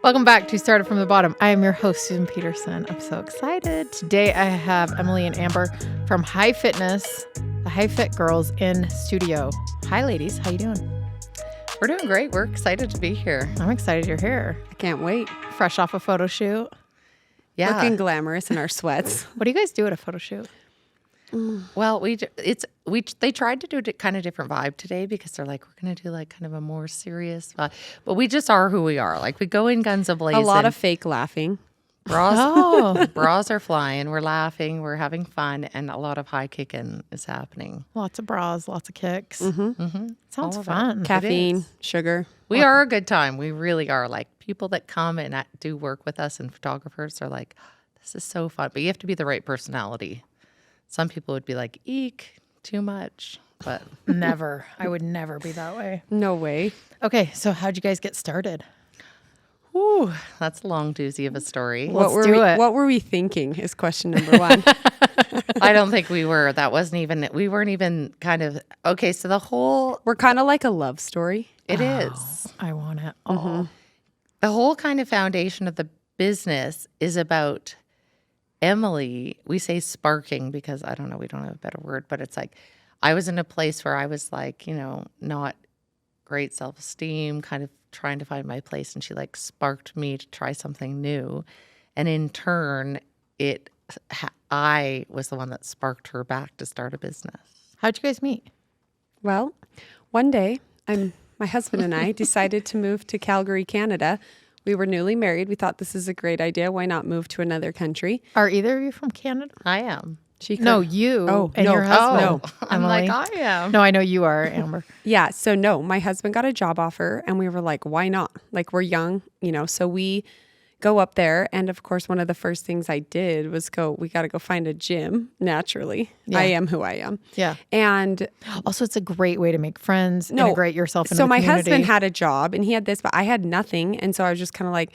Welcome back to Started From the Bottom. I am your host, Susan Peterson. I'm so excited. Today I have Emily and Amber from High Fitness, the High Fit Girls in studio. Hi, ladies. How you doing? We're doing great. We're excited to be here. I'm excited you're here. I can't wait. Fresh off a photo shoot. Yeah. Looking glamorous in our sweats. What do you guys do at a photo shoot? Well, they tried to do a kind of different vibe today because they're like, we're going to do like kind of a more serious vibe. But we just are who we are. Like we go in guns a-blazing. A lot of fake laughing. Bras are flying. We're laughing. We're having fun. And a lot of high kicking is happening. Lots of bras, lots of kicks. Sounds All of fun. Caffeine, sugar. We are a good time. We really are. Like people that come and do work with us and photographers are like, this is so fun. But you have to be the right personality. Some people would be like, eek, too much. But Never. I would never be that way. No way. Okay, so how'd you guys get started? whew, that's a long doozy of a story. Let's What do it. What were we thinking is question number one. I don't think we were. We weren't even kind of, okay, so We're kind of like a love story. it is. I want it all. The whole kind of foundation of the business is about Emily. We say sparking because I don't know, we don't have a better word, but it's like I was in a place where I was like, not great self-esteem, kind of trying to find my place. And she like sparked me to try something new. And in turn, I was the one that sparked her back to start a business. How'd you guys meet? Well, one day, my husband and I decided to move to Calgary, Canada. We were newly married. We thought this is a great idea. Why not move to another country? Are either of you from Canada? I am. No, you and no. your husband. No. I'm Emily. like, I am. No, I know you are, Amber. Yeah. So no, my husband got a job offer and we were like, why not? Like we're young, so we go up there. And of course, one of the first things I did was we got to go find a gym naturally. Yeah. I am who I am. Yeah. And Also, it's a great way to make friends, integrate yourself into so the my community. husband had a job and he had this, but I had nothing. And so I was just kind of like,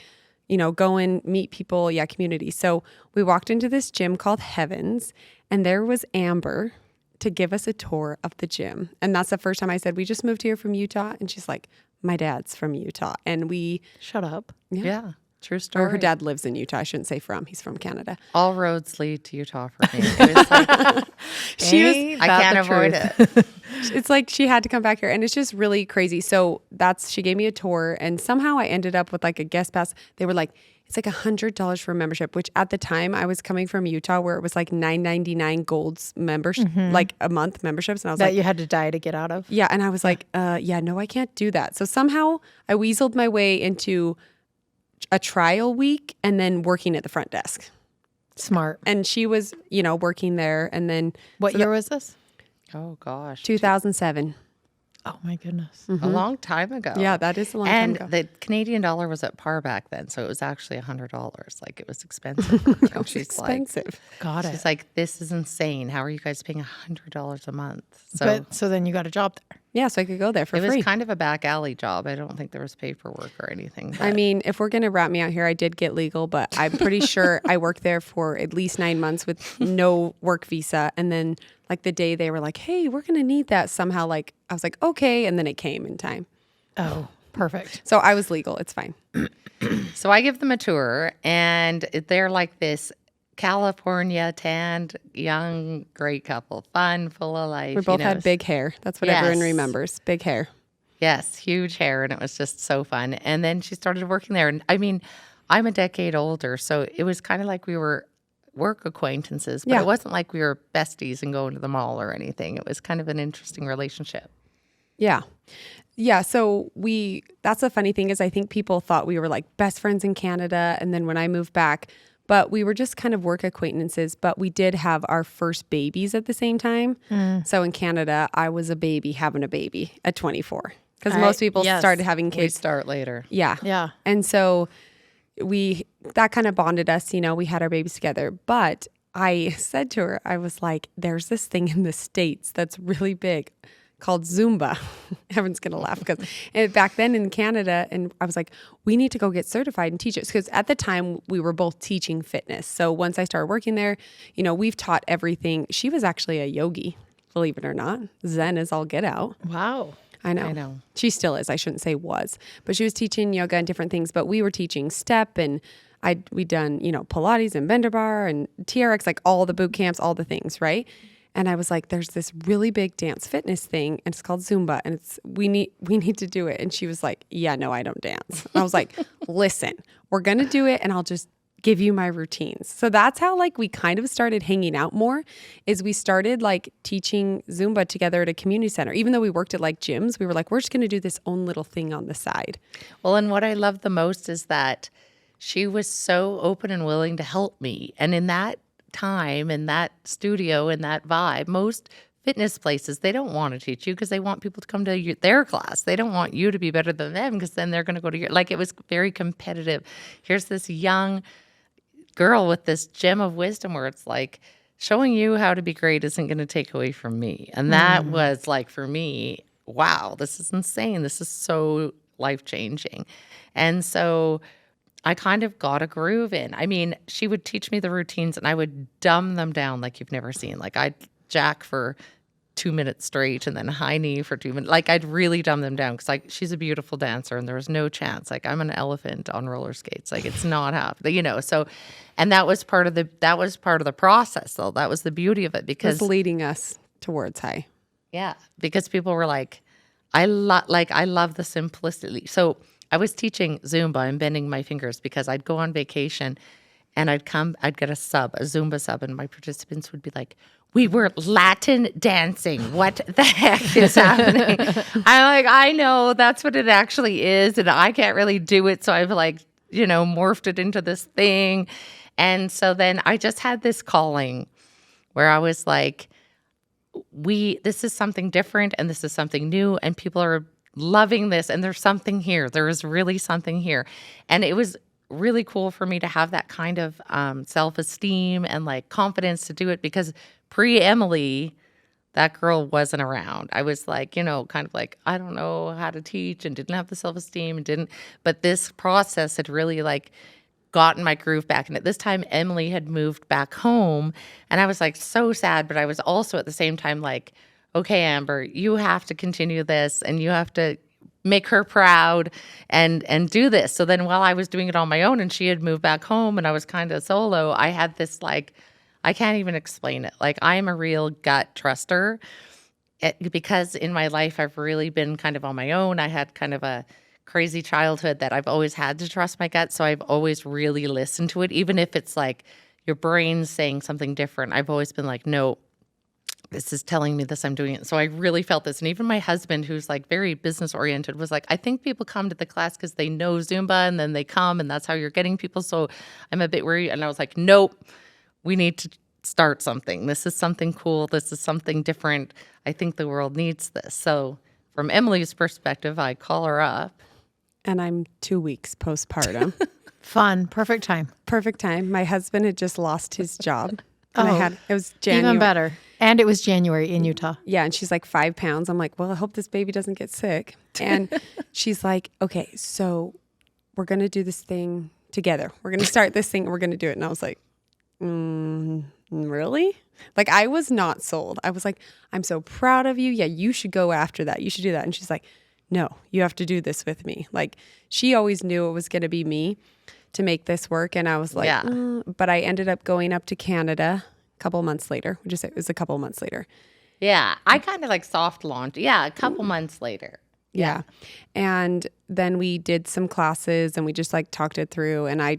go and meet people. Yeah. Community. So we walked into this gym called Heavens and there was Amber to give us a tour of the gym. And that's the first time I said, we just moved here from Utah. And she's like, my dad's from Utah. And Shut up. Yeah. True story. or her dad lives in Utah. I shouldn't say from. He's from Canada. All roads lead to Utah for me. It was like, Ain't I that can't the avoid truth? it. It's like she had to come back here. And it's just really crazy. So she gave me a tour. And somehow I ended up with like a guest pass. They were like, it's like $100 for a membership, which at the time I was coming from Utah where it was like $9.99 Gold's membership, like a month memberships. And I was That like, you had to die to get out of. yeah. And I was like, no, I can't do that. So somehow I weaseled my way into a trial week and then working at the front desk. Smart. And she was, working there. And then What year was this? Oh, gosh. 2007. Oh, my goodness. A long time ago. Yeah, that is a long time And ago. the Canadian dollar was at par back then, so it was actually $100. Like it was expensive. And she's Expensive. Got it. She's like, this is insane. How are you guys paying $100 a month? So So then you got a job there. Yeah, so I could go there for it free. was kind of a back alley job. I don't think there was paperwork or anything. I but- mean, if we're going to wrap me out here, I did get legal, but I'm pretty sure I worked there for at least 9 months with no work visa. And then like the day they were like, hey, we're going to need that somehow. Like I was like, okay. And then it came in time. Oh, perfect. So I was legal. It's fine. So I give them a tour, and they're like this California tanned young great couple, fun, full of life. We both had big hair. That's what everyone Yes. remembers. Big hair. Yes, huge hair, and it was just so fun. And then she started working there. And I mean, I'm a decade older, so it was kind of like we were work acquaintances, but Yeah. it wasn't like we were besties and going to the mall or anything. It was kind of an interesting relationship. Yeah. Yeah. So that's the funny thing is I think people thought we were like best friends in Canada. And then when I moved back, but we were just kind of work acquaintances, but we did have our first babies at the same time. So in Canada, I was a baby having a baby at 24 because most people yes. started having We kids. start later. Yeah. Yeah. And so that kind of bonded us, we had our babies together. But I said to her, I was like, there's this thing in the States that's really big called Zumba. Everyone's going to laugh because back then in Canada, and I was like, we need to go get certified and teach it. Because at the time we were both teaching fitness. So once I started working there, we've taught everything. She was actually a yogi, believe it or not. Zen is all get out. Wow. I know. I know. She still is. I shouldn't say was, but she was teaching yoga and different things. But we were teaching step, and we'd done, Pilates and Bender Bar and TRX, like all the boot camps, all the things, right? And I was like, there's this really big dance fitness thing, and it's called Zumba, and we need to do it. And she was like, yeah, no, I don't dance. And I was like, listen, we're gonna do it, and I'll just give you my routines. So that's how like we kind of started hanging out more, is we started like teaching Zumba together at a community center. Even though we worked at like gyms, we were like, we're just going to do this own little thing on the side. Well, and what I love the most is that she was so open and willing to help me. And in that time, in that studio, in that vibe, most fitness places, they don't want to teach you because they want people to come to their class. They don't want you to be better than them because then they're going to go to your, like, it was very competitive. Here's this young girl with this gem of wisdom where it's like, showing you how to be great isn't going to take away from me. And that was like, for me, wow, this is insane. This is so life-changing. And so I kind of got a groove in. I mean, she would teach me the routines and I would dumb them down like you've never seen. Like I'd jack for 2 minutes straight and then high knee for 2 minutes. Like I'd really dumb them down because like she's a beautiful dancer and there was no chance. Like I'm an elephant on roller skates. Like it's not happening, So, and that was part of the process though. That was the beauty of it because It's leading us towards high. Yeah, because people were like, I love the simplicity. So I was teaching Zumba and bending my fingers because I'd go on vacation and I'd get a Zumba sub, and my participants would be like, we were Latin dancing. What the heck is happening? I'm like, I know that's what it actually is, and I can't really do it. So I've like, morphed it into this thing. And so then I just had this calling where I was like, this is something different and this is something new and people are loving this and there's something here. There is really something here. And it was really cool for me to have that kind of self-esteem and like confidence to do it because pre-Emily, that girl wasn't around. I was like, kind of like, I don't know how to teach and didn't have the self-esteem but this process had really like gotten my groove back. And at this time, Emily had moved back home and I was like so sad, but I was also at the same time like, okay, Amber, you have to continue this and you have to make her proud and do this. So then while I was doing it on my own and she had moved back home and I was kind of solo, I had this like, I can't even explain it. Like I am a real gut truster because in my life, I've really been kind of on my own. I had kind of a crazy childhood that I've always had to trust my gut. So I've always really listened to it. Even if it's like your brain's saying something different, I've always been like, no, this is telling me this, I'm doing it. So I really felt this. And even my husband, who's like very business oriented, was like, I think people come to the class because they know Zumba and then they come and that's how you're getting people. So I'm a bit worried. And I was like, nope, we need to start something. This is something cool. This is something different. I think the world needs this. So from Emily's perspective, I call her up. And I'm 2 weeks postpartum. Fun. Perfect time. Perfect time. My husband had just lost his job. And it was January. Even better. And it was January in Utah. Yeah. And she's like 5 pounds. I'm like, well, I hope this baby doesn't get sick. And she's like, okay, so we're going to do this thing together. We're going to start this thing. We're going to do it. And I was like, really? Like, I was not sold. I was like, I'm so proud of you. Yeah, you should go after that. You should do that. And she's like, no, you have to do this with me. Like, she always knew it was going to be me to make this work. And I was like, but I ended up going up to Canada a couple months later. Would you say it was a couple months later? Yeah, I kind of like soft launched. Yeah, a couple months later. Yeah. And then we did some classes and we just like talked it through. And I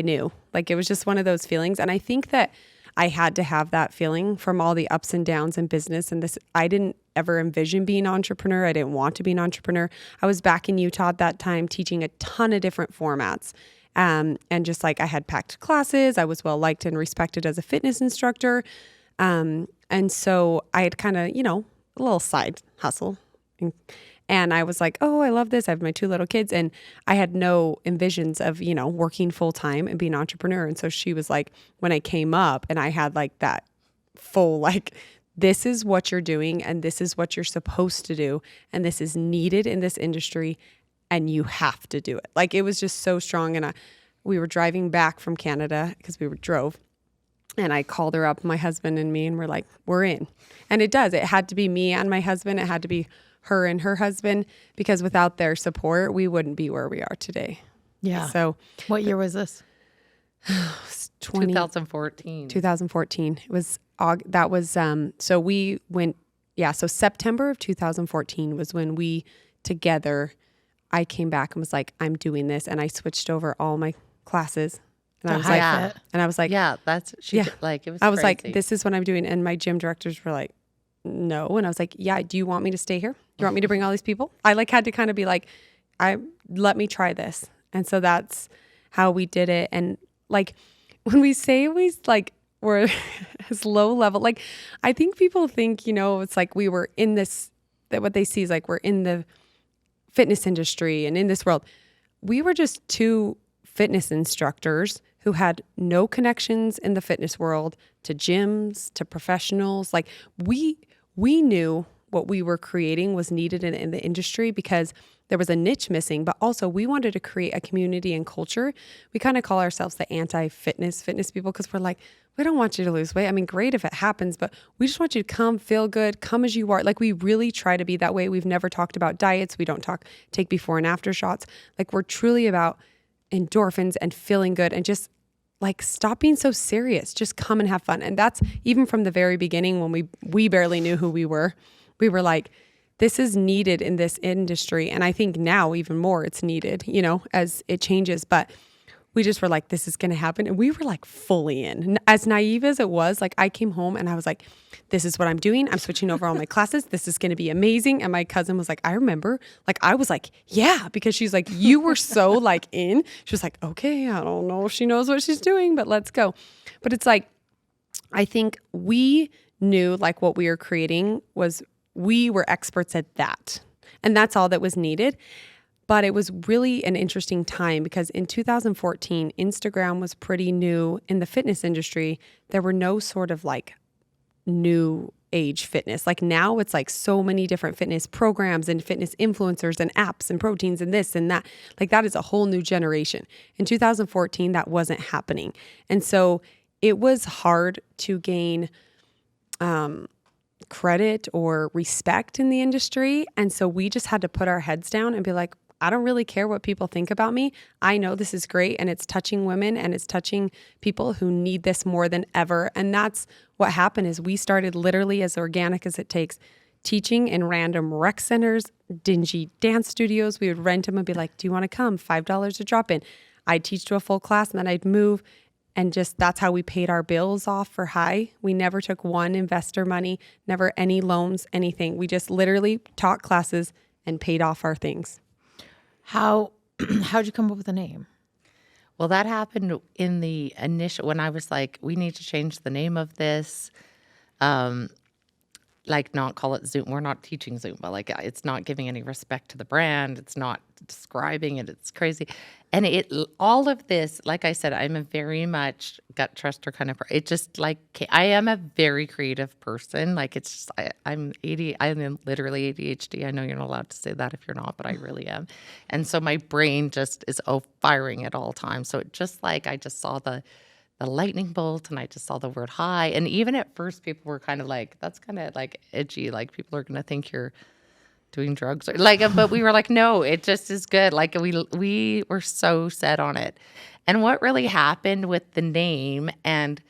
knew, like, it was just one of those feelings. And I think that I had to have that feeling from all the ups and downs in business. And this, I didn't ever envision being an entrepreneur. I didn't want to be an entrepreneur. I was back in Utah at that time teaching a ton of different formats. And just like I had packed classes, I was well liked and respected as a fitness instructor. And so I had kind of, a little side hustle. And I was like, oh, I love this. I have my 2 little kids. And I had no envisions of, working full time and being an entrepreneur. And so she was like, when I came up and I had like that full, like, this is what you're doing and this is what you're supposed to do. And this is needed in this industry and you have to do it. Like, it was just so strong. And we were driving back from Canada because we drove. And I called her up, my husband and me, and we're like, we're in. And it had to be me and my husband. It had to be her and her husband, because without their support, we wouldn't be where we are today. Yeah. So What year was this? 2014. 2014. It was that was so we went so September of 2014 was when we together I came back and was like, I'm doing this, and I switched over all my classes. And I was like, Yeah. and I was like, Yeah, that's she Yeah. did, like it was I was like, crazy. this is what I'm doing. And my gym directors were like, no. And I was like, yeah, do you want me to stay here? Do you want me to bring all these people? I like had to kind of be like, let me try this. And so that's how we did it. And like when we say we like we're as low level, like I think people think, it's like we were in this, that what they see is like we're in the fitness industry and in this world. We were just two fitness instructors who had no connections in the fitness world to gyms, to professionals. Like we knew what we were creating was needed in the industry because there was a niche missing, but also we wanted to create a community and culture. We kind of call ourselves the anti-fitness people because we're like, we don't want you to lose weight. I mean, great if it happens, but we just want you to come, feel good, come as you are. Like we really try to be that way. We've never talked about diets. We don't take before and after shots. Like we're truly about endorphins and feeling good and just like stop being so serious. Just come and have fun. And that's even from the very beginning when we barely knew who we were. We were like, this is needed in this industry. And I think now even more it's needed, as it changes. But we just were like, this is going to happen. And we were like fully in. As naive as it was, like I came home and I was like, this is what I'm doing. I'm switching over all my classes. This is going to be amazing. And my cousin was like, I remember. Like I was like, yeah, because she's like, you were so like in. She was like, okay, I don't know if she knows what she's doing, but let's go. But it's like, I think we knew like what we were creating was we were experts at that. And that's all that was needed. But it was really an interesting time because in 2014, Instagram was pretty new in the fitness industry. There were no sort of like new age fitness. Like now it's like so many different fitness programs and fitness influencers and apps and proteins and this and that. Like that is a whole new generation. In 2014, that wasn't happening. And so it was hard to gain credit or respect in the industry. And so we just had to put our heads down and be like, I don't really care what people think about me. I know this is great and it's touching women and it's touching people who need this more than ever. And that's what happened is we started literally as organic as it takes, teaching in random rec centers, dingy dance studios. We would rent them and be like, do you want to come? $5 to drop in. I'd teach to a full class and then I'd move. And just that's how we paid our bills off for high. We never took one investor money, never any loans, anything. We just literally taught classes and paid off our things. How'd you come up with the name? Well, that happened in the initial, when I was like, we need to change the name of this. Like not call it Zoom. We're not teaching Zoom, but like it's not giving any respect to the brand. It's not describing it. It's crazy. And all of this, like I said, I'm a very much gut truster kind of, it just like, I am a very creative person. Like it's just, I'm literally ADHD. I know you're not allowed to say that if you're not, but I really am. And so my brain just is firing at all times. So it just like, I just saw the lightning bolt and I just saw the word high. And even at first people were kind of like, that's kind of like edgy. Like people are going to think you're doing drugs or like, but we were like, no, it just is good. Like we were so set on it. And what really happened with the name and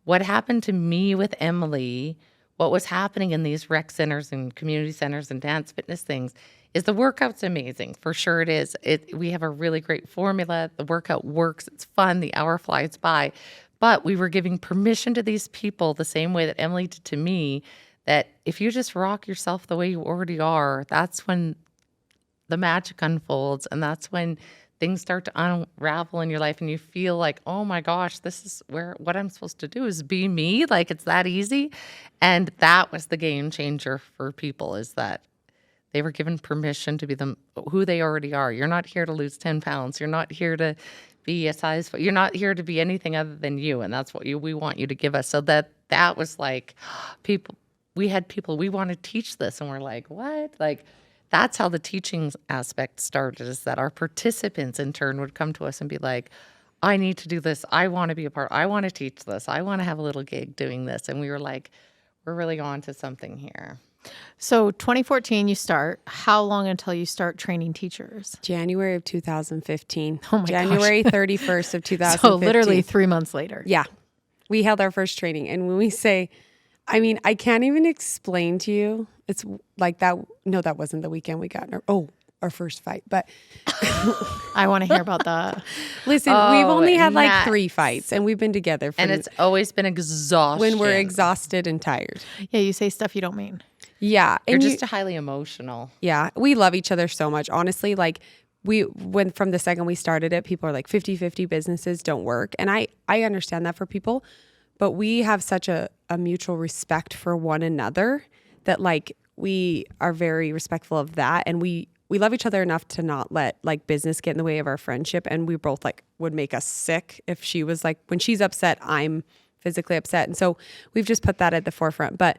what happened to me with Emily, what was happening in these rec centers and community centers and dance fitness things is the workout's amazing. For sure it is. We have a really great formula. The workout works. It's fun. The hour flies by. But we were giving permission to these people the same way that Emily did to me, that if you just rock yourself the way you already are, that's when the magic unfolds. And that's when things start to unravel in your life and you feel like, oh my gosh, this is what I'm supposed to do is be me. Like it's that easy. And that was the game changer for people, is that they were given permission to be who they already are. You're not here to lose 10 pounds. You're not here to be a size. You're not here to be anything other than you. And that's what we want you to give us. So that was like people, we want to teach this. And we're like, what? Like, that's how the teaching aspect started, is that our participants in turn would come to us and be like, I need to do this. I want to be a part. I want to teach this. I want to have a little gig doing this. And we were like, we're really on to something here. So 2014, you start. How long until you start training teachers? January of 2015. Oh my gosh. January 31st of 2015. So literally 3 months later. Yeah. We held our first training. And when we say, I mean, I can't even explain to you. It's like that. No, that wasn't the weekend we got our first fight. But I want to hear about that. listen, we've only had like nuts. 3 fights and we've been together for And it's always been exhaustion. when we're exhausted and tired. Yeah, you say stuff you don't mean. Yeah. You're And just highly emotional. yeah, we love each other so much. Honestly, like we went from the second we started it, people are like 50-50 businesses don't work. And I understand that for people, but we have such a mutual respect for one another that like we are very respectful of that. And we love each other enough to not let like business get in the way of our friendship. And we both like would make us sick if she was like, when she's upset, I'm physically upset. And so we've just put that at the forefront. But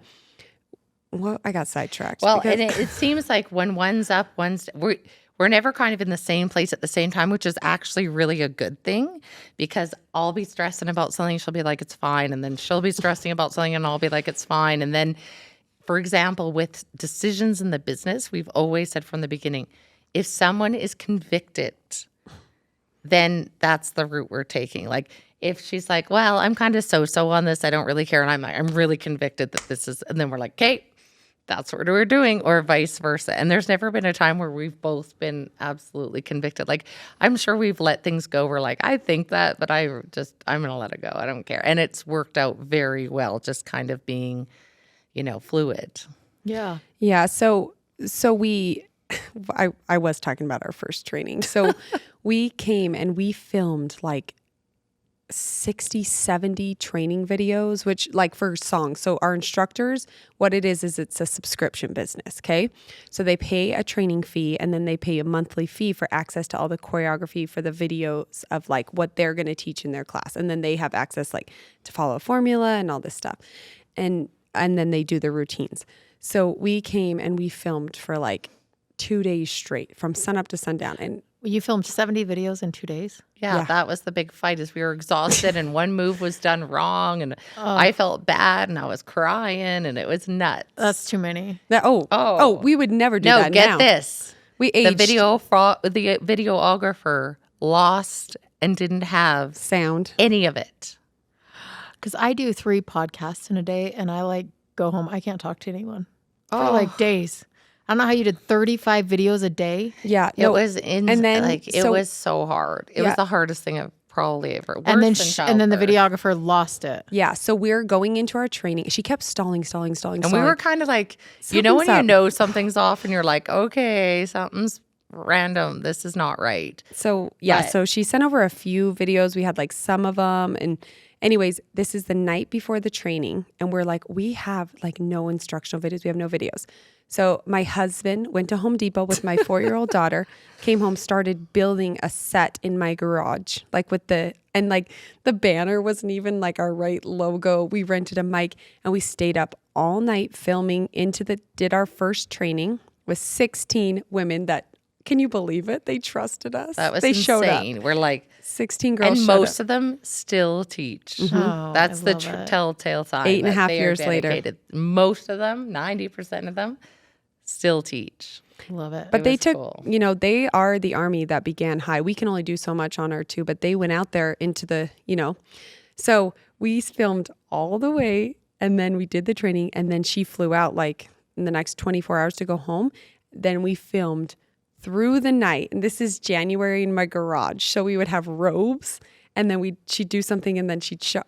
well, I got sidetracked. Well, because- and it seems like when one's up, we're never kind of in the same place at the same time, which is actually really a good thing because I'll be stressing about something, she'll be like, it's fine. And then she'll be stressing about something and I'll be like, it's fine. And then, for example, with decisions in the business, we've always said from the beginning, if someone is convicted, then that's the route we're taking. Like if she's like, well, I'm kind of so-so on this, I don't really care. And I'm like, I'm really convicted that this is, and then we're like, okay, that's what we're doing, or vice versa. And there's never been a time where we've both been absolutely convicted. Like, I'm sure we've let things go. We're like, I think that, but I'm going to let it go. I don't care. And it's worked out very well, just kind of being, fluid. Yeah. Yeah. So I was talking about our first training. So we came and we filmed like 60, 70 training videos, which like for songs. So our instructors, what it is it's a subscription business. Okay. So they pay a training fee and then they pay a monthly fee for access to all the choreography for the videos of like what they're going to teach in their class. And then they have access like to follow a formula and all this stuff. And then they do the routines. So we came and we filmed for like 2 days straight from sunup to sundown. And You filmed 70 videos in 2 days? Yeah, that was the big fight is we were exhausted and one move was done wrong and I felt bad and I was crying and it was nuts. That's too many. we would never do No, that get now. this. We The aged the videographer lost and didn't have sound. any of it. Because I do 3 podcasts in a day and I like go home. I can't talk to anyone for like days. I don't know how you did 35 videos a day. Yeah. It was and then it was so hard. It was the hardest thing I've probably ever. And then worse than and then the childbirth. videographer lost it. Yeah. So we're going into our training. She kept stalling. And we were kind of like, when Something's you up. know something's off and you're like, okay, something's random. This is not right. So yeah, But- so she sent over a few videos. We had like some of them. And anyways, this is the night before the training. And we're like, we have like no instructional videos. We have no videos. So my husband went to Home Depot with my 4-year-old daughter, came home, started building a set in my garage, like with the banner wasn't even like our right logo. We rented a mic and we stayed up all night filming did our first training with 16 women that, can you believe it? They trusted us. That was they insane. showed up. We're like, 16 girls and showed most up. of them still teach. Oh, That's I the love it. telltale sign. 8.5 that they are years later. dedicated. Most of them, 90% of them, still teach. Love it. But It they was took, cool. they are the army that began high. We can only do so much on our 2, but they went out there into the, So we filmed all the way and then we did the training and then she flew out like in the next 24 hours to go home. Then we filmed through the night. And this is January in my garage. So we would have robes and then she'd do something and then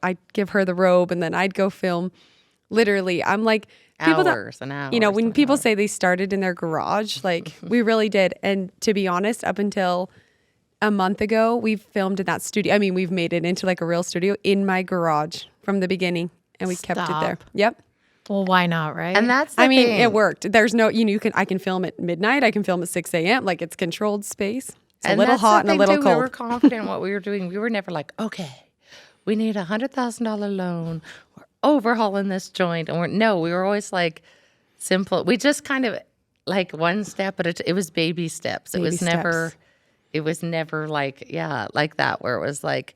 I'd give her the robe and then I'd go film. Literally, I'm like, people don't- Hours and hours. when and people hours. say they started in their garage, like we really did. And to be honest, up until a month ago, we've filmed in that studio. I mean, we've made it into like a real studio in my garage from the beginning and we kept it there. Stop. Yep. Well, why not, right? And that's the I mean, thing. it worked. There's no, I can film at midnight. I can film at 6 a.m. Like it's controlled space. It's a little that's the hot and a thing, little too. cold. We were confident in what we were doing. We were never like, okay, we need $100,000 loan. We're overhauling this joint. And we were always like simple. We just kind of like one step at a it was baby steps. Baby It was never like, like that, where it was like,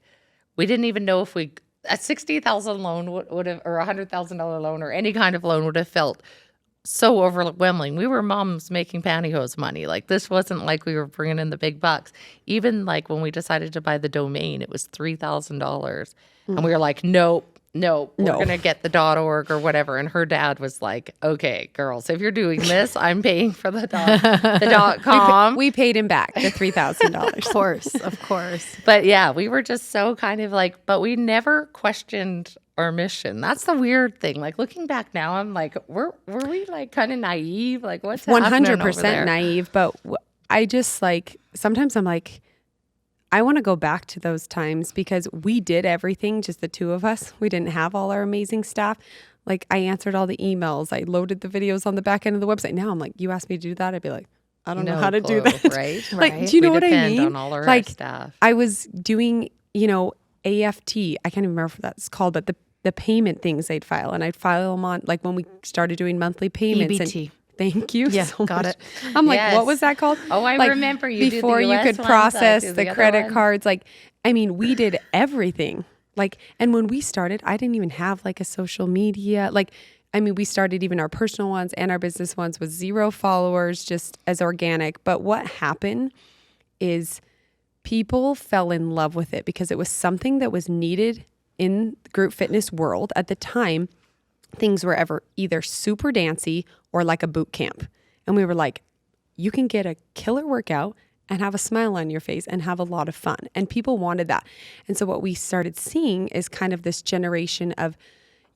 we didn't even know if a $60,000 loan would have, or $100,000 loan or any kind of loan would have felt so overwhelming. We were moms making pantyhose money. Like, this wasn't like we were bringing in the big bucks. Even like when we decided to buy the domain, it was $3,000. And we were like, nope. We're going to get the .org or whatever. And her dad was like, okay, girls, if you're doing this, I'm paying for the .com. We paid him back the $3,000. Of course. But yeah, we were just so kind of like, but we never questioned our mission. That's the weird thing. Like, looking back now, I'm like, were we like kind of naive? Like, what's happening over 100% there? naive. But I just like, sometimes I'm like, I want to go back to those times because we did everything, just the two of us. We didn't have all our amazing staff. Like, I answered all the emails. I loaded the videos on the back end of the website. Now I'm like, you asked me to do that? I'd be like, I don't know how to do that. Right? Like, do you know what I mean? On all our like, staff. I was doing, AFT. I can't even remember what that's called, but the payment things they'd file. And I'd file them on, like, when we started doing monthly payments. EBT. Thank you Yeah, so got much. it. I'm like, Yes. what was that called? Oh, I Like, remember you did the before you US could ones, I process did the the other credit ones. cards. Like, I mean, we did everything. Like, and when we started, I didn't even have like a social media. Like, I mean, we started even our personal ones and our business ones with 0 followers, just as organic. But what happened is people fell in love with it because it was something that was needed in the group fitness world at the time. Things were either super dancy or like a boot camp. And we were like, you can get a killer workout and have a smile on your face and have a lot of fun. And people wanted that. And so what we started seeing is kind of this generation of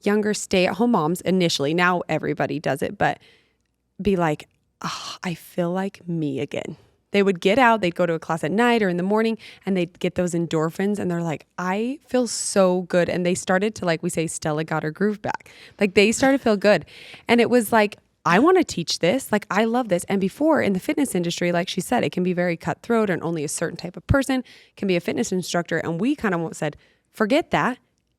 younger stay-at-home moms initially. Now everybody does it, but be like, oh, I feel like me again. They would get out, they'd go to a class at night or in the morning, and they'd get those endorphins, and they're like, I feel so good. And they started to, like we say, Stella got her groove back. Like, they started to feel good. And it was like, I want to teach this. Like, I love this. And before, in the fitness industry, like she said, it can be very cutthroat and only a certain type of person can be a fitness instructor. And we kind of said, forget that.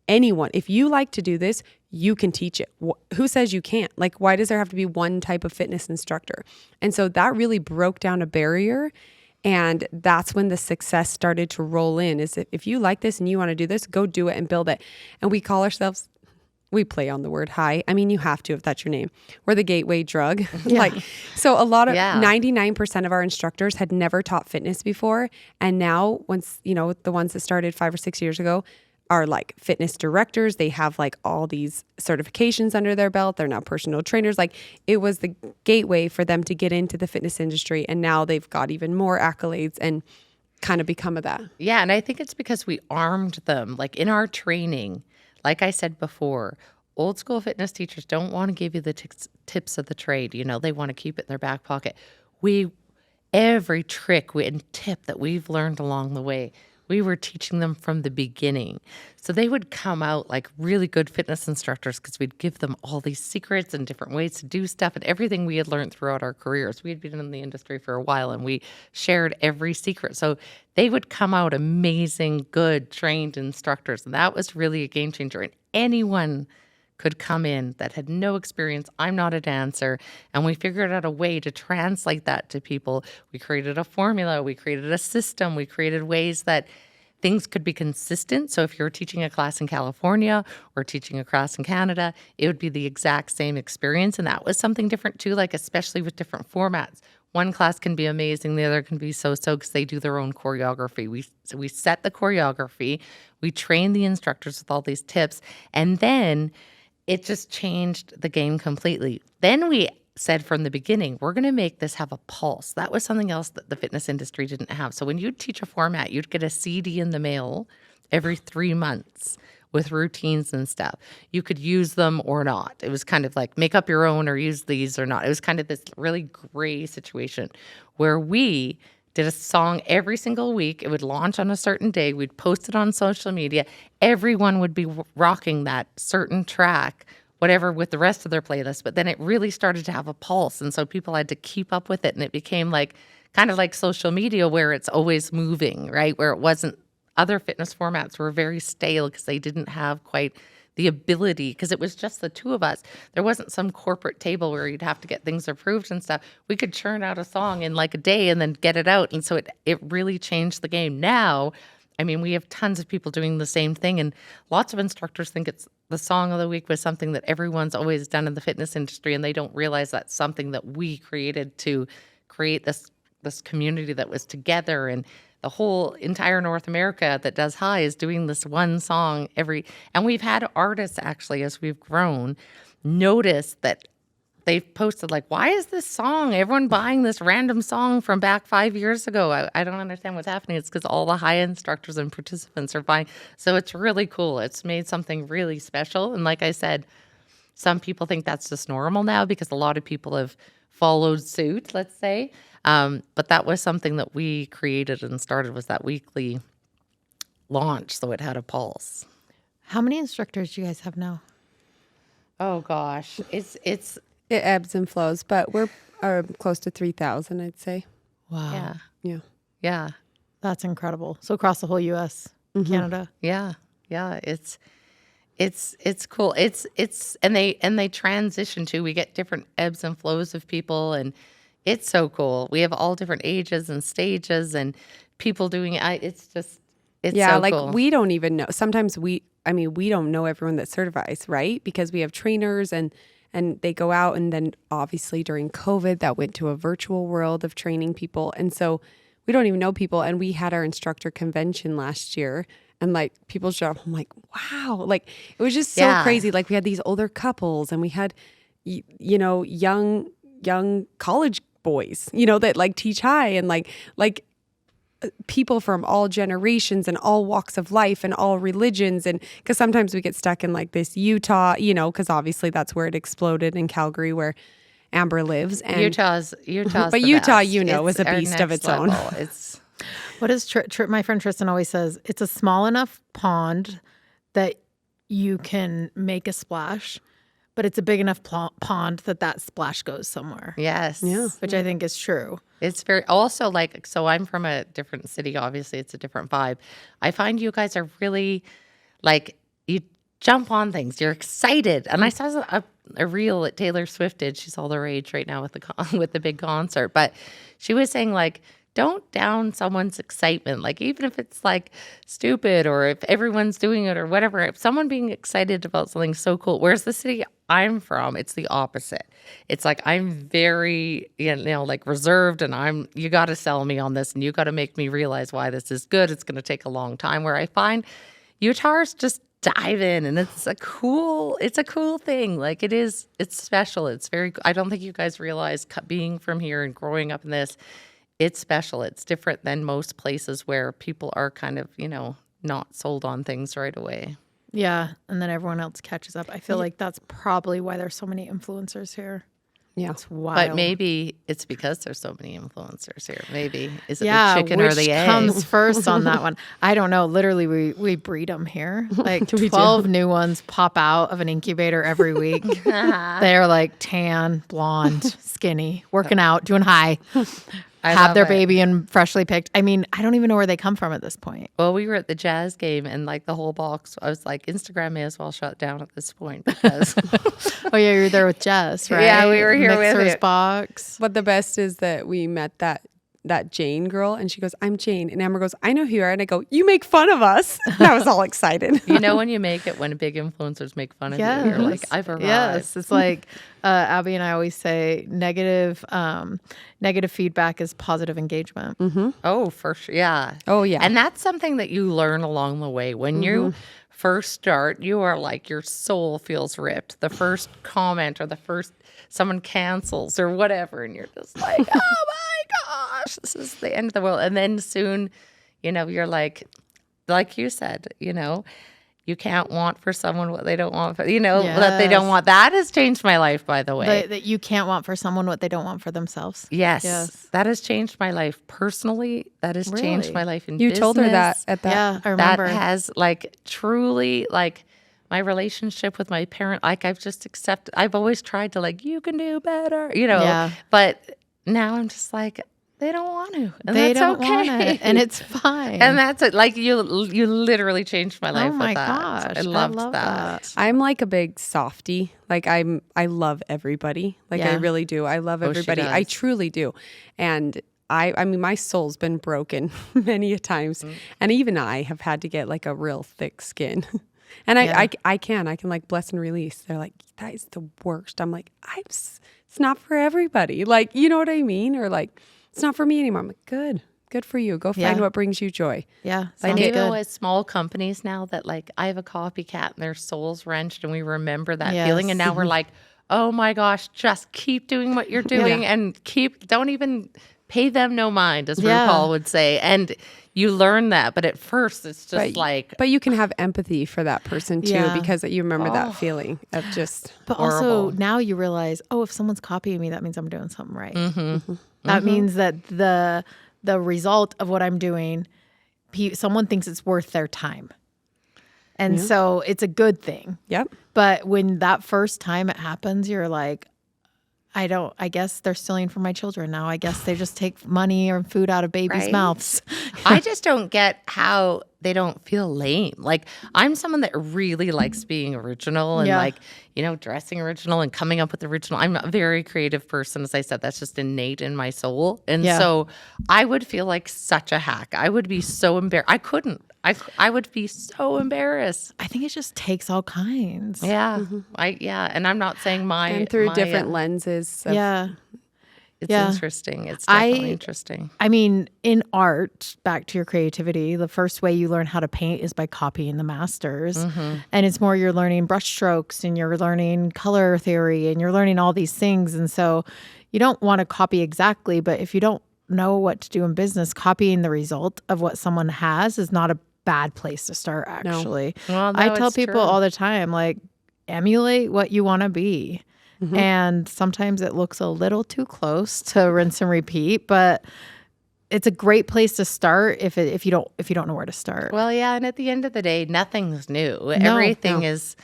Anyone, if you like to do this, you can teach it. Who says you can't? Like, why does there have to be one type of fitness instructor? And so that really broke down a barrier. And that's when the success started to roll in, is if you like this and you want to do this, go do it and build it. And we call ourselves, we play on the word high. I mean, you have to if that's your name. We're the gateway drug. Like, so a lot of 99% of our instructors had never taught fitness before. And now once, the ones that started 5 or 6 years ago are like fitness directors. They have like all these certifications under their belt. They're now personal trainers. Like, it was the gateway for them to get into the fitness industry. And now they've got even more accolades and kind of become of that. Yeah. And I think it's because we armed them. Like, in our training, like I said before, old school fitness teachers don't want to give you the tips of the trade. They want to keep it in their back pocket. Every trick and tip that we've learned along the way, we were teaching them from the beginning. So they would come out like really good fitness instructors because we'd give them all these secrets and different ways to do stuff and everything we had learned throughout our careers. We had been in the industry for a while and we shared every secret. So they would come out amazing, good, trained instructors. And that was really a game changer. And anyone could come in that had no experience. I'm not a dancer. And we figured out a way to translate that to people. We created a formula. We created a system. We created ways that things could be consistent. So if you're teaching a class in California or teaching a class in Canada, it would be the exact same experience. And that was something different too, like especially with different formats. One class can be amazing. The other can be so-so because they do their own choreography. We set the choreography. We train the instructors with all these tips. And then it just changed the game completely. Then we said from the beginning, we're going to make this have a pulse. That was something else that the fitness industry didn't have. So when you'd teach a format, you'd get a CD in the mail every 3 months with routines and stuff. You could use them or not. It was kind of like make up your own or use these or not. It was kind of this really gray situation where we did a song every single week. It would launch on a certain day. We'd post it on social media. Everyone would be rocking that certain track, whatever, with the rest of their playlist. But then it really started to have a pulse. And so people had to keep up with it. And it became like kind of like social media where it's always moving, right? Where it wasn't, other fitness formats were very stale because they didn't have quite the ability, because it was just the two of us. There wasn't some corporate table where you'd have to get things approved and stuff. We could churn out a song in like a day and then get it out. And so it really changed the game. Now, I mean, we have tons of people doing the same thing, and lots of instructors think it's the song of the week was something that everyone's always done in the fitness industry, and they don't realize that's something that we created to create this community that was together. And the whole entire North America that does high is doing this one song and we've had artists actually, as we've grown, notice that they've posted like, why is this song, everyone buying this random song from back 5 years ago? I don't understand what's happening. It's because all the high instructors and participants are buying. So it's really cool. It's made something really special. And like I said, some people think that's just normal now because a lot of people have followed suit, let's say. But that was something that we created and started, was that weekly launch. So it had a pulse. How many instructors do you guys have now? Oh gosh, It ebbs and flows, but we're close to 3,000, I'd say. Wow. Yeah. That's incredible. So across the whole U.S., Canada. Yeah. It's cool. And they transition too. We get different ebbs and flows of people, and it's so cool. We have all different ages and stages and people doing it. It's so like cool. we don't even know. Sometimes we don't know everyone that certifies, right? Because we have trainers and they go out, and then obviously during COVID that went to a virtual world of training people. And so we don't even know people. And we had our instructor convention last year, and like people show up. I'm like, wow. Like it was just so crazy. Like we had these older couples, and we had, young college boys, that like teach high, and like people from all generations and all walks of life and all religions. And because sometimes we get stuck in like this Utah, because obviously that's where it exploded, in Calgary, where Amber lives. And Utah's but Utah, is a beast of its own. It's What is my friend Tristan always says, it's a small enough pond that you can make a splash, but it's a big enough pond that splash goes somewhere. yes. Yeah. Which I think is true. It's very also like, so I'm from a different city, obviously it's a different vibe. I find you guys are really like, you jump on things, you're excited. And I saw a reel that Taylor Swift did. She's all the rage right now with the big concert, but she was saying like, don't down someone's excitement. Like even if it's like stupid, or if everyone's doing it or whatever, if someone being excited about something so cool. Whereas the city I'm from, it's the opposite. It's like, I'm very, like reserved, and you got to sell me on this, and you got to make me realize why this is good. It's going to take a long time. Where I find Utahers just dive in, and it's a cool thing. Like it's special. It's very, I don't think you guys realize being from here and growing up in this, it's special. It's different than most places where people are kind of, not sold on things right away. Yeah. And then everyone else catches up. I feel like that's probably why there's so many influencers here. Yeah. It's wild. But maybe it's because there's so many influencers here. Maybe. Is it the chicken or the egg? Comes first on that one? I don't know. Literally, we breed them here. Like 12 new ones pop out of an incubator every week. They're like tan, blonde, skinny, working out, doing high. Have their baby and freshly picked. I mean, I don't even know where they come from at this point. Well, we were at the Jazz game, and like the whole box, I was like, Instagram may as well shut down at this point because. Oh yeah, you were there with Jess, right? Yeah, we were here with Mixer's it. box. But the best is that we met that Jane girl, and she goes, I'm Jane. And Amber goes, I know who you are. And I go, you make fun of us. And I was all excited. When you make it, when big influencers make fun of you, you're like, I've arrived. Yes, it's like Abby and I always say, negative feedback is positive engagement. Mm-hmm. Oh, for sure. Yeah. Oh, yeah. And that's something that you learn along the way. When you first start, you are like, your soul feels ripped. The first comment, or the first someone cancels or whatever, and you're just like, oh my gosh, this is the end of the world. And then soon, you're like you said, you can't want for someone what they don't want for, that they don't want. That has changed my life, by the way. That you can't want for someone what they don't want for themselves. Yes. That has changed my life personally. That has changed my life in business. You told her that at that. Yeah, I remember. That has truly my relationship with my parent. Like I've just accepted, I've always tried to you can do better, but now I'm just like, they don't want to. And they that's don't okay. want it, and it's fine. And that's it. Like you literally changed my life Oh my with that. gosh, I I loved love that. I'm like a big softie. Like I love everybody. Like I really do. I love everybody. I truly do. And I mean, my soul's been broken many a times. And even I have had to get a real thick skin. And Yeah. I can like bless and release. They're like, that is the worst. I'm like, it's not for everybody. Like, you know what I mean? Or like, it's not for me anymore. I'm like, good for you. Go find Yeah. what brings you joy. Yeah. And Sounds even good. with small companies now that like I have a copycat and their soul's wrenched and we remember that Yes. feeling. And now we're like, oh my gosh, just keep doing what you're doing and don't even pay them no mind, as Yeah. RuPaul would say. And you learn that. But at first it's just But you can have empathy for that person too, Yeah. because you remember that feeling of just But also horrible. now you realize, oh, if someone's copying me, that means I'm doing something right. Mm-hmm. That means that the result of what I'm doing, someone thinks it's worth their time. And so it's a good thing. Yep. But when that first time it happens, you're like, I guess they're stealing from my children now. I guess they just take money or food out of babies' Right? mouths. I just don't get how they don't feel lame. Like I'm someone that really likes being original and Yeah. like, dressing original and coming up with original. I'm a very creative person. As I said, that's just innate in my soul. And Yeah. so I would feel like such a hack. I would be so embarrassed. I couldn't. I would be so embarrassed. I think it just takes all kinds. Yeah. And I'm not saying And through my, different lenses. Of, Yeah. It's Yeah. interesting. It's definitely interesting. I mean, in art, back to your creativity, the first way you learn how to paint is by copying the masters. And it's more you're learning brush strokes and you're learning color theory and you're learning all these things. And so you don't want to copy exactly, but if you don't know what to do in business, copying the result of what someone has is not a bad place to start, actually. Well, no, I tell it's people true. all the time, like, emulate what you want to be. And sometimes it looks a little too close to rinse and repeat, but it's a great place to start if you don't know where to start. Well, yeah, and at the end of the day, nothing's new. No, Everything no. is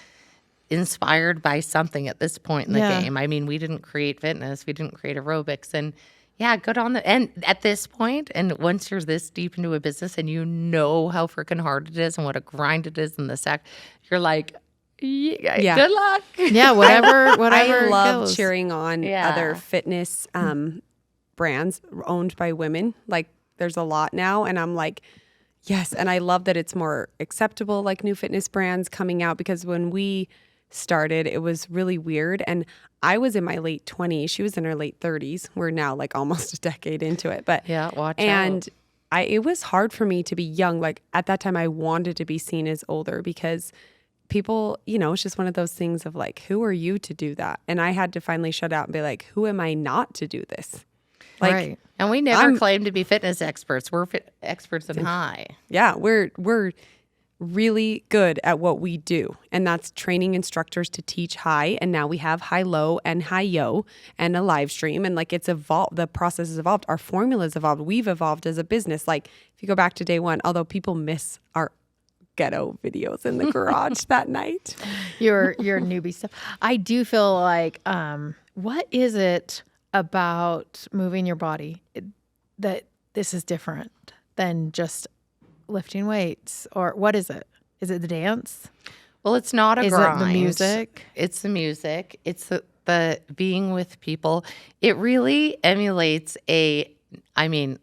inspired by something at this point in the Yeah. game. I mean, we didn't create fitness, we didn't create aerobics, and yeah, good on the and at this point, and once you're this deep into a business and you know how freaking hard it is and what a grind it is in the sack, you're like, yeah. Good luck. Yeah, whatever I love goes. cheering on Yeah. other fitness brands owned by women. Like there's a lot now, and I'm like, yes. And I love that it's more acceptable, like new fitness brands coming out, because when we started, it was really weird. And I was in my late 20s. She was in her late 30s. We're now like almost a decade into it. But Yeah, watch and out. it was hard for me to be young. Like at that time, I wanted to be seen as older because people, it's just one of those things of like, who are you to do that? And I had to finally shut out and be like, who am I not to do this? Like, Right. And we never claimed to be fitness experts. We're experts in high. yeah, we're really good at what we do. And that's training instructors to teach high. And now we have high low and high yo and a live stream. And like it's evolved, the process has evolved. Our formula's evolved. We've evolved as a business. Like if you go back to day one, although people miss our ghetto videos in the garage that night. your newbie stuff. I do feel like, what is it about moving your body that this is different than just lifting weights, or what is it? Is it the dance? Well, it's not a Is grind. it the music? It's the music. It's the being with people. It really emulates maybe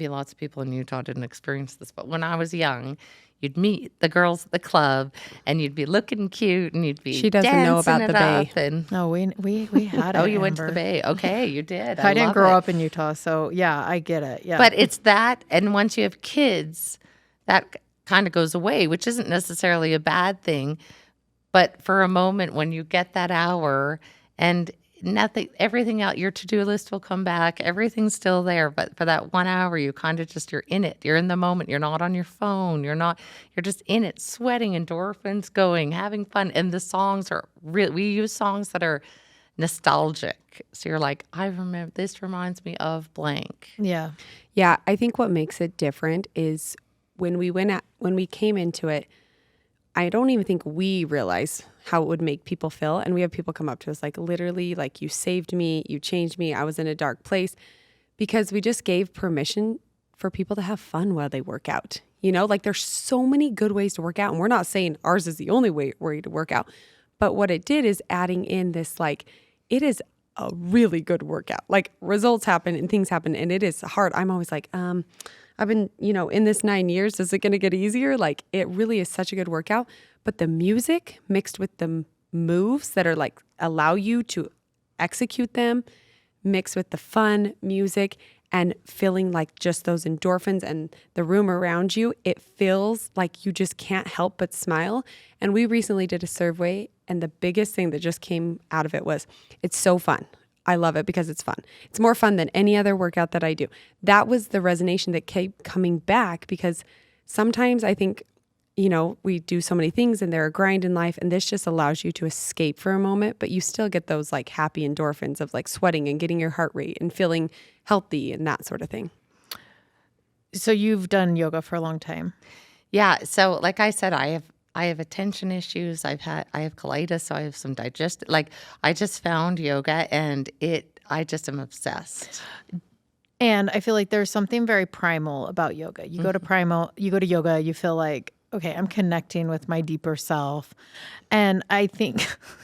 lots of people in Utah didn't experience this, but when I was young, you'd meet the girls at the club and you'd be looking cute and you'd be She doesn't know about dancing the it Bay. up and No, we had it. oh, you went to the Amber. Bay. Okay, you did. I didn't love grow it. up in Utah, so yeah, I get it. Yeah. But it's that, and once you have kids, that kind of goes away, which isn't necessarily a bad thing. But for a moment, when you get that hour and everything out, your to-do list will come back. Everything's still there. But for that 1 hour, you kind of you're in it. You're in the moment. You're not on your phone. You're just in it, sweating, endorphins going, having fun. And the songs are we use songs that are nostalgic. So you're like, I remember, this reminds me of blank. yeah. Yeah, I think what makes it different is when we came into it, I don't even think we realized how it would make people feel. And we have people come up to us like, literally, like, you saved me, you changed me, I was in a dark place, because we just gave permission for people to have fun while they work out. Like there's so many good ways to work out. And we're not saying ours is the only way to work out. But what it did is adding in this, like, it is a really good workout. Like results happen and things happen and it is hard. I'm always like, I've been, in this 9 years, is it going to get easier? Like, it really is such a good workout. But the music mixed with the moves that are like allow you to execute them, mixed with the fun music and feeling like just those endorphins and the room around you, it feels like you just can't help but smile. And we recently did a survey, and the biggest thing that just came out of it was, it's so fun. I love it because it's fun. It's more fun than any other workout that I do. That was the resonation that kept coming back, because sometimes I think, we do so many things and they're a grind in life, and this just allows you to escape for a moment, but you still get those like happy endorphins of like sweating and getting your heart rate and feeling healthy and that sort of thing. So you've done yoga for a long time. Yeah. So like I said, I have attention issues. I have colitis, so I have some I just found yoga and I just am obsessed. And I feel like there's something very primal about yoga. You go to yoga, you feel like, okay, I'm connecting with my deeper self. And I think,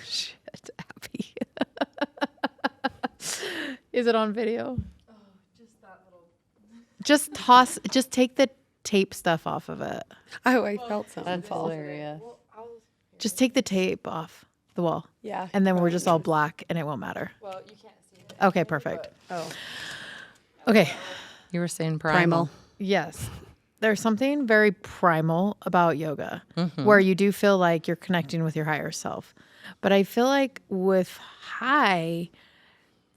shit, Abby. Is it on video? Oh, just that little. Just take the tape stuff off of it. Oh, I felt something. That's hilarious. Just take the tape off the wall. Yeah. And then we're just all black and it won't matter. Well, you can't see it. Okay, perfect. Oh. Okay. You were saying primal. Yes. There's something very primal about yoga where you do feel like you're connecting with your higher self. But I feel like with high,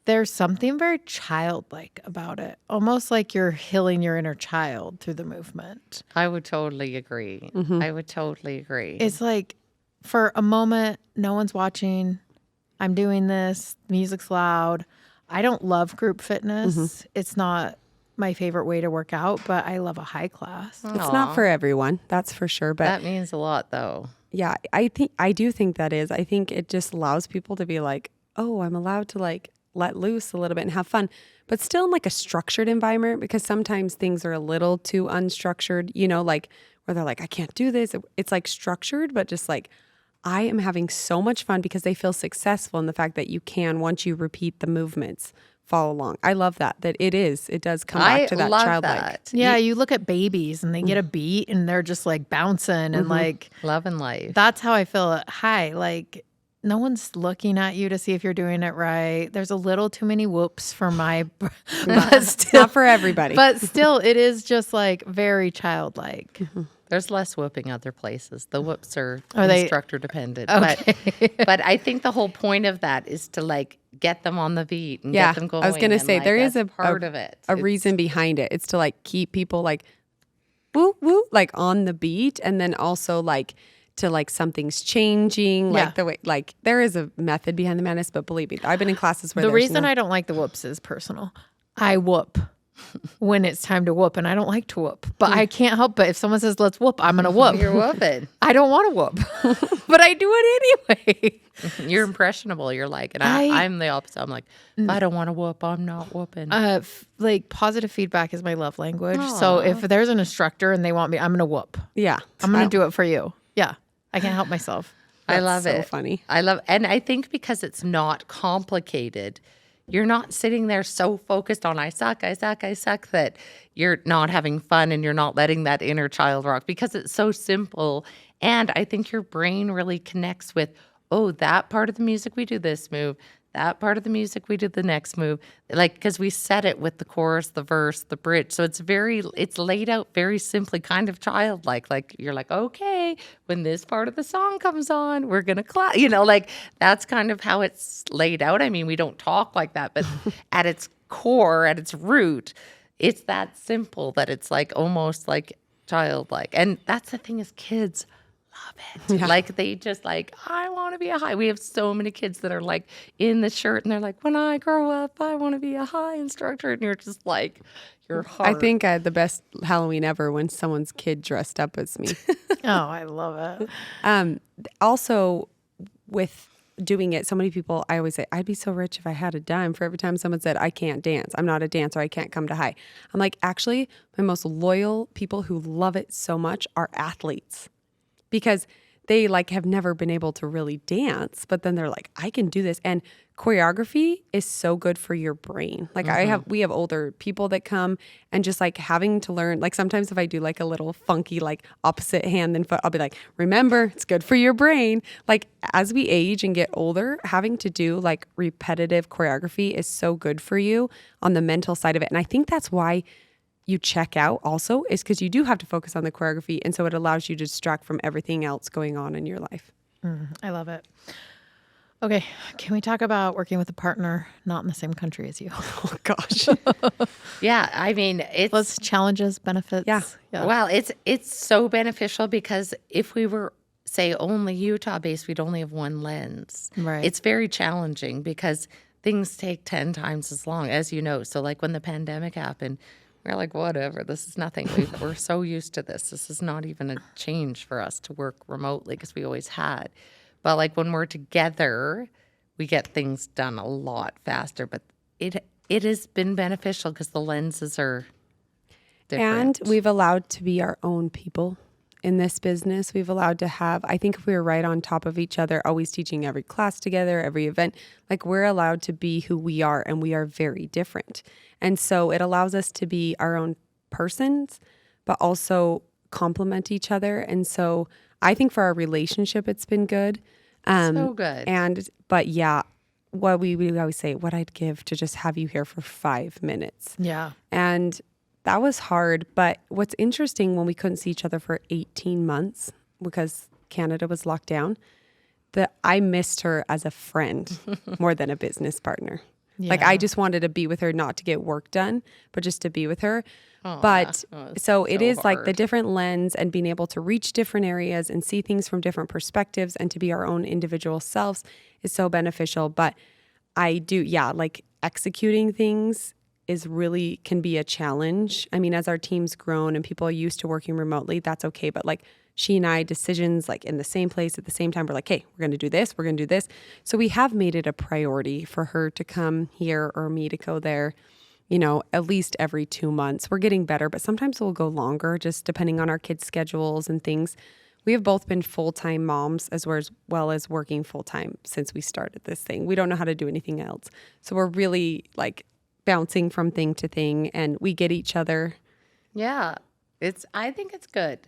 there's something very childlike about it. Almost like you're healing your inner child through the movement. I would totally agree. I would totally agree. It's like for a moment, no one's watching. I'm doing this. Music's loud. I don't love group fitness. It's not my favorite way to work out, but I love a high class. It's not for everyone, that's for sure. But that means a lot, though. yeah, I do think that is. I think it just allows people to be like, oh, I'm allowed to like let loose a little bit and have fun, but still in like a structured environment, because sometimes things are a little too unstructured, like where they're like, I can't do this. It's like structured, but just like, I am having so much fun because they feel successful in the fact that you can, once you repeat the movements, follow along. I love that it does come back to that childlike. Yeah, you look at babies and they get a beat and they're just like bouncing and like love and life. That's how I feel at high. Like no one's looking at you to see if you're doing it right. There's a little too many whoops for my but still, not for everybody. But still it is just like very childlike. There's less whooping other places. The whoops are they instructor dependent. Okay. But I think the whole point of that is to like get them on the beat and yeah, get them going. I was going to say, like, there is a part of it. A reason behind it. It's to like keep people like woo woo like on the beat, and then also like to like something's changing, like the way, like there is a method behind the madness, but believe me, I've been in classes where the reason I don't like the whoops is personal. I whoop when it's time to whoop, and I don't like to whoop, but I can't help it. If someone says let's whoop, I'm gonna whoop. You're whooping. I don't want to whoop, but I do it anyway. You're impressionable. You're like, and I'm the opposite. I'm like, if I don't want to whoop, I'm not whooping. Like positive feedback is my love language. Aww. So if there's an instructor and they want me, I'm gonna whoop. Yeah, I'm gonna do it for you. Yeah, I can't help myself. I love it. So funny. And I think because it's not complicated, you're not sitting there so focused on I suck that you're not having fun and you're not letting that inner child rock, because it's so simple. And I think your brain really connects with, oh, that part of the music we do this move, that part of the music we do the next move, like because we set it with the chorus, the verse, the bridge. So it's laid out very simply, kind of childlike. Like you're like, okay, when this part of the song comes on, we're gonna clap. Like that's kind of how it's laid out. I mean, we don't talk like that, but at its core, at its root, it's that simple that it's like almost like childlike. And that's the thing, is kids love it. Yeah. Like they just like, I want to be a high. We have so many kids that are like in the shirt and they're like, when I grow up, I want to be a high instructor. And you're just like, your heart. I think I had the best Halloween ever when someone's kid dressed up as me. Oh, I love it. Also, with doing it, so many people, I always say, I'd be so rich if I had a dime for every time someone said, I can't dance. I'm not a dancer. I can't come to high. I'm like, actually, my most loyal people who love it so much are athletes. Because they like have never been able to really dance, but then they're like, I can do this. And choreography is so good for your brain. Like we have older people that come, and just like having to learn, like sometimes if I do like a little funky, like opposite hand and foot, I'll be like, remember, it's good for your brain. Like as we age and get older, having to do like repetitive choreography is so good for you on the mental side of it. And I think that's why you check out also, is because you do have to focus on the choreography. And so it allows you to distract from everything else going on in your life. I love it. Okay, can we talk about working with a partner not in the same country as you? Oh gosh. Yeah, I mean, Let's challenges, benefits. Yeah. Well, it's so beneficial because if we were, say, only Utah based, we'd only have one lens. Right. It's very challenging because things take 10 times as long, as you know. So like when the pandemic happened, we're like, whatever, this is nothing. We're so used to this. This is not even a change for us to work remotely because we always had. But like when we're together, we get things done a lot faster. But it has been beneficial because the lenses are different. And we've allowed to be our own people in this business. We've allowed to have, I think if we were right on top of each other, always teaching every class together, every event, like we're allowed to be who we are, and we are very different. And so it allows us to be our own persons, but also complement each other. And so I think for our relationship, it's been good. So good. But yeah, what we always say, what I'd give to just have you here for 5 minutes. Yeah. And that was hard. But what's interesting, when we couldn't see each other for 18 months because Canada was locked down, that I missed her as a friend more than a business partner. Yeah. Like I just wanted to be with her, not to get work done, but just to be with her. But so it is like the different lens and being able to reach different areas and see things from different perspectives and to be our own individual selves is so beneficial. But I do, like executing things is really can be a challenge. I mean, as our team's grown and people are used to working remotely, that's okay. But like she and I, decisions like in the same place at the same time, we're like, hey, we're going to do this, we're going to do this. So we have made it a priority for her to come here or me to go there, at least every 2 months. We're getting better, but sometimes we'll go longer just depending on our kids' schedules and things. We have both been full-time moms as well as working full-time since we started this thing. We don't know how to do anything else. So we're really like bouncing from thing to thing, and we get each other. Yeah, I think it's good.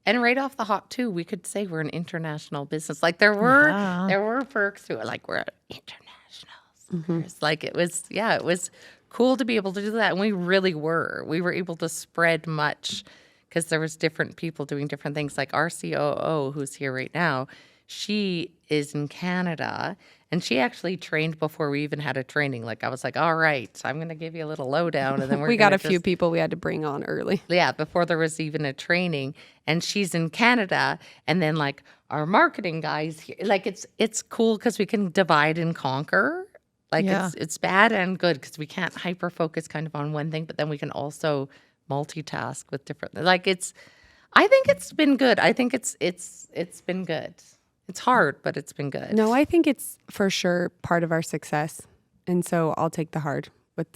And right off the hop too, we could say we're an international business. Like there were perks to it. Like we're internationals. It's like it was cool to be able to do that. And we really were. We were able to spread much because there was different people doing different things. Like our COO, who's here right now, she is in Canada, and she actually trained before we even had a training. Like I was like, all right, I'm going to give you a little lowdown. And then we got a few people we had to bring on early. Yeah, before there was even a training. And she's in Canada. And then like our marketing guys here, like it's cool because we can divide and conquer. Like it's bad and good because we can't hyper focus kind of on one thing, but then we can also multitask with different. Like I think it's been good. I think it's been good. It's hard, but it's been good. No, I think it's for sure part of our success, and so I'll take the hard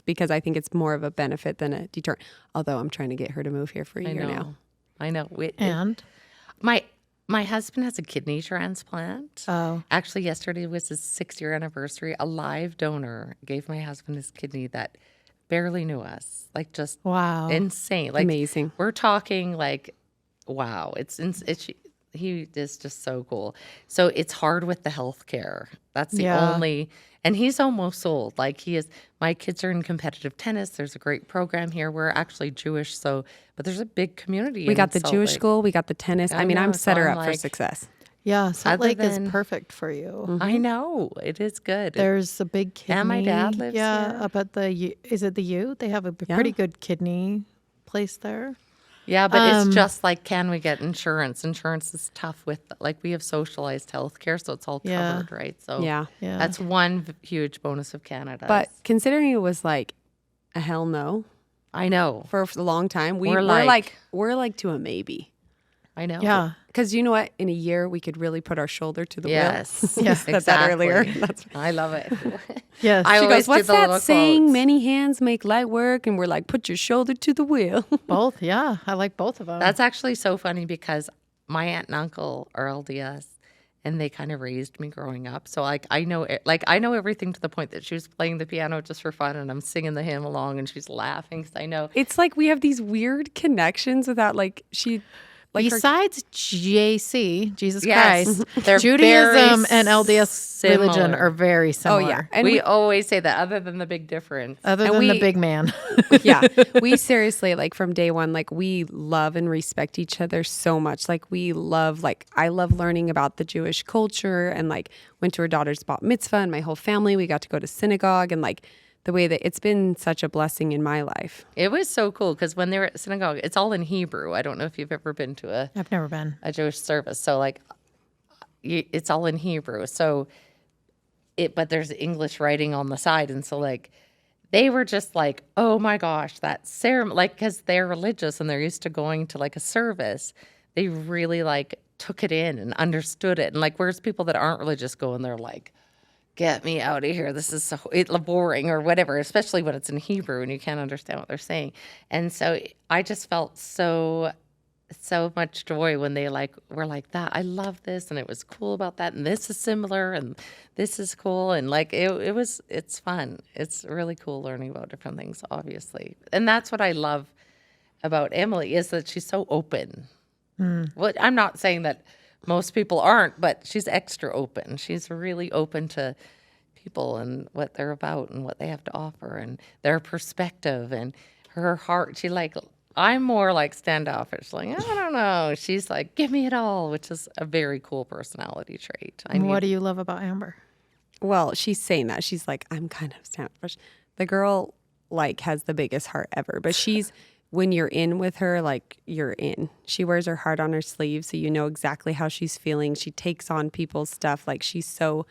because I think it's more of a benefit than a deterrent. Although I'm trying to get her to move here for a year now. I know. My husband has a kidney transplant. Oh. Actually, yesterday was his 6-year anniversary. A live donor gave my husband his kidney that barely knew us. Like just insane. Like amazing. We're talking like, wow. He is just so cool. So it's hard with the healthcare. That's the only, and he's almost sold. Like my kids are in competitive tennis. There's a great program here. We're actually Jewish, but there's a big community. We got the Jewish school. We got the tennis. I mean, I'm set her up for success. Yeah, Salt Lake is perfect for you. Mm-hmm. I know. It is good. There's a big kidney. And my dad lives here. up at is it the U? They have a pretty good kidney place there. Yeah, but it's just like, can we get insurance? Insurance is tough with, like, we have socialized healthcare, so it's all covered, right? So that's one huge bonus of Canada. But considering it was like a hell no, I know for a long time, we're like to a maybe. I know. Yeah. Because you know what? In a year, we could really put our shoulder to the wheel. Yes. Yes, exactly. Said that earlier. I love it. Yes. She goes, what's that saying? Quotes. Many hands make light work. And we're like, put your shoulder to the wheel. Both. Yeah. I like both of them. That's actually so funny because my aunt and uncle are LDS, and they kind of raised me growing up. So like I know everything to the point that she was playing the piano just for fun, and I'm singing the hymn along, and she's laughing because I know. It's like we have these weird connections without like she. Like Besides JC, Jesus Yes, Christ, they're Judaism very and LDS religion similar. are very similar. Oh yeah, and we always say that, other than the big difference. Other And than the we- big man. yeah, we seriously like from day one, like we love and respect each other so much. Like we love, like I love learning about the Jewish culture, and like went to her daughter's bat mitzvah, and my whole family, we got to go to synagogue, and like the way that it's been such a blessing in my life. It was so cool because when they were at synagogue, it's all in Hebrew. I don't know if you've ever been to I've never been. a Jewish service. So like, it's all in Hebrew. So but there's English writing on the side. And so like, they were just like, oh my gosh, that ceremony, like, because they're religious and they're used to going to like a service. They really like took it in and understood it. And like, whereas people that aren't religious go and they're like, get me out of here. This is so boring or whatever, especially when it's in Hebrew and you can't understand what they're saying. And so I just felt so much joy when they like were like that. I love this, and it was cool about that, and this is similar, and this is cool, and like it's fun. It's really cool learning about different things, obviously. And that's what I love about Emily, is that she's so open. Well, I'm not saying that most people aren't, but she's extra open. She's really open to people and what they're about and what they have to offer and their perspective and her heart. I'm more like standoffish, like, I don't know. She's like, give me it all, which is a very cool personality trait. What do you love about Amber? Well, she's saying that. She's like, I'm kind of standoffish. The girl like has the biggest heart ever, but she's, when you're in with her, like you're in. She wears her heart on her sleeve, so you know exactly how she's feeling. She takes on people's stuff. Like she's so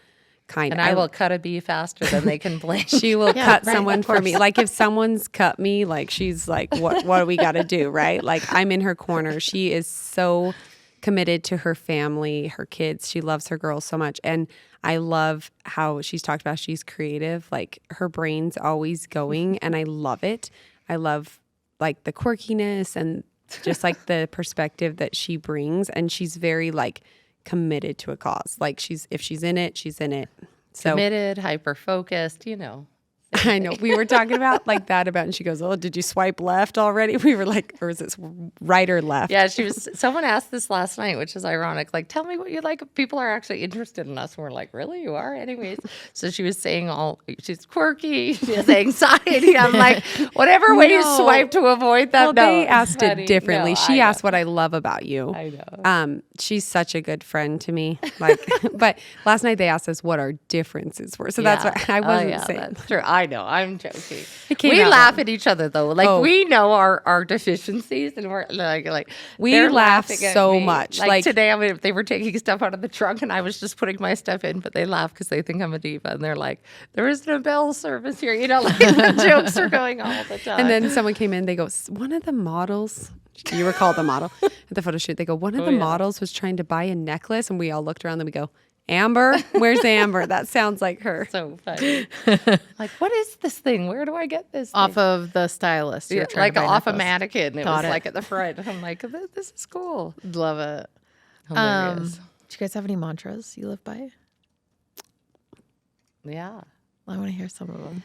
kind. And I will cut a bee faster than they can blink. She will Yeah, cut right, someone of for me. course. Like if someone's cut me, like she's like, what do we got to do, right? Like I'm in her corner. She is so committed to her family, her kids. She loves her girls so much. And I love how she's talked about she's creative. Like her brain's always going, and I love it. I love like the quirkiness and just like the perspective that she brings. And she's very like committed to a cause. Like if she's in it, she's in it. So Committed, hyper-focused, you know. I know. We were talking about like that and she goes, oh, did you swipe left already? We were like, or is it right or left? Yeah, someone asked this last night, which is ironic. Like, tell me what you like. People are actually interested in us. And we're like, really? You are? Anyways. So she was saying she's quirky. She has anxiety. I'm like, whatever way you No. swipe to avoid that. Well, no, they it's asked funny. it differently. No, She I asked know. what I love about you. I know. She's such a good friend to me. Like, but last night they asked us what our differences were. So that's what I wasn't saying. That's true. I know. I'm joking. came We out laugh wrong. at each other though. Like we know our deficiencies, and we're like We they're laugh laughing at so me. much. Like Like- today, they were taking stuff out of the trunk, and I was just putting my stuff in, but they laugh because they think I'm a diva, and they're like, "There isn't a bell service here," you know. Like the jokes are going all the time. And then someone came in, they go, one of the models, you recall the model at the photo shoot, they go, one of the models was trying to buy a necklace, and we all looked around and we go, Amber, where's Amber? That sounds like her. so funny. Like, what is this thing? Where do I get this? Off thing? of the stylist. You were Yeah, trying like to buy off a necklace. mannequin. It Got was it. like at the front. I'm like, this is cool. Love it. Hilarious. Do you guys have any mantras you live by? Yeah. I want to hear some of them.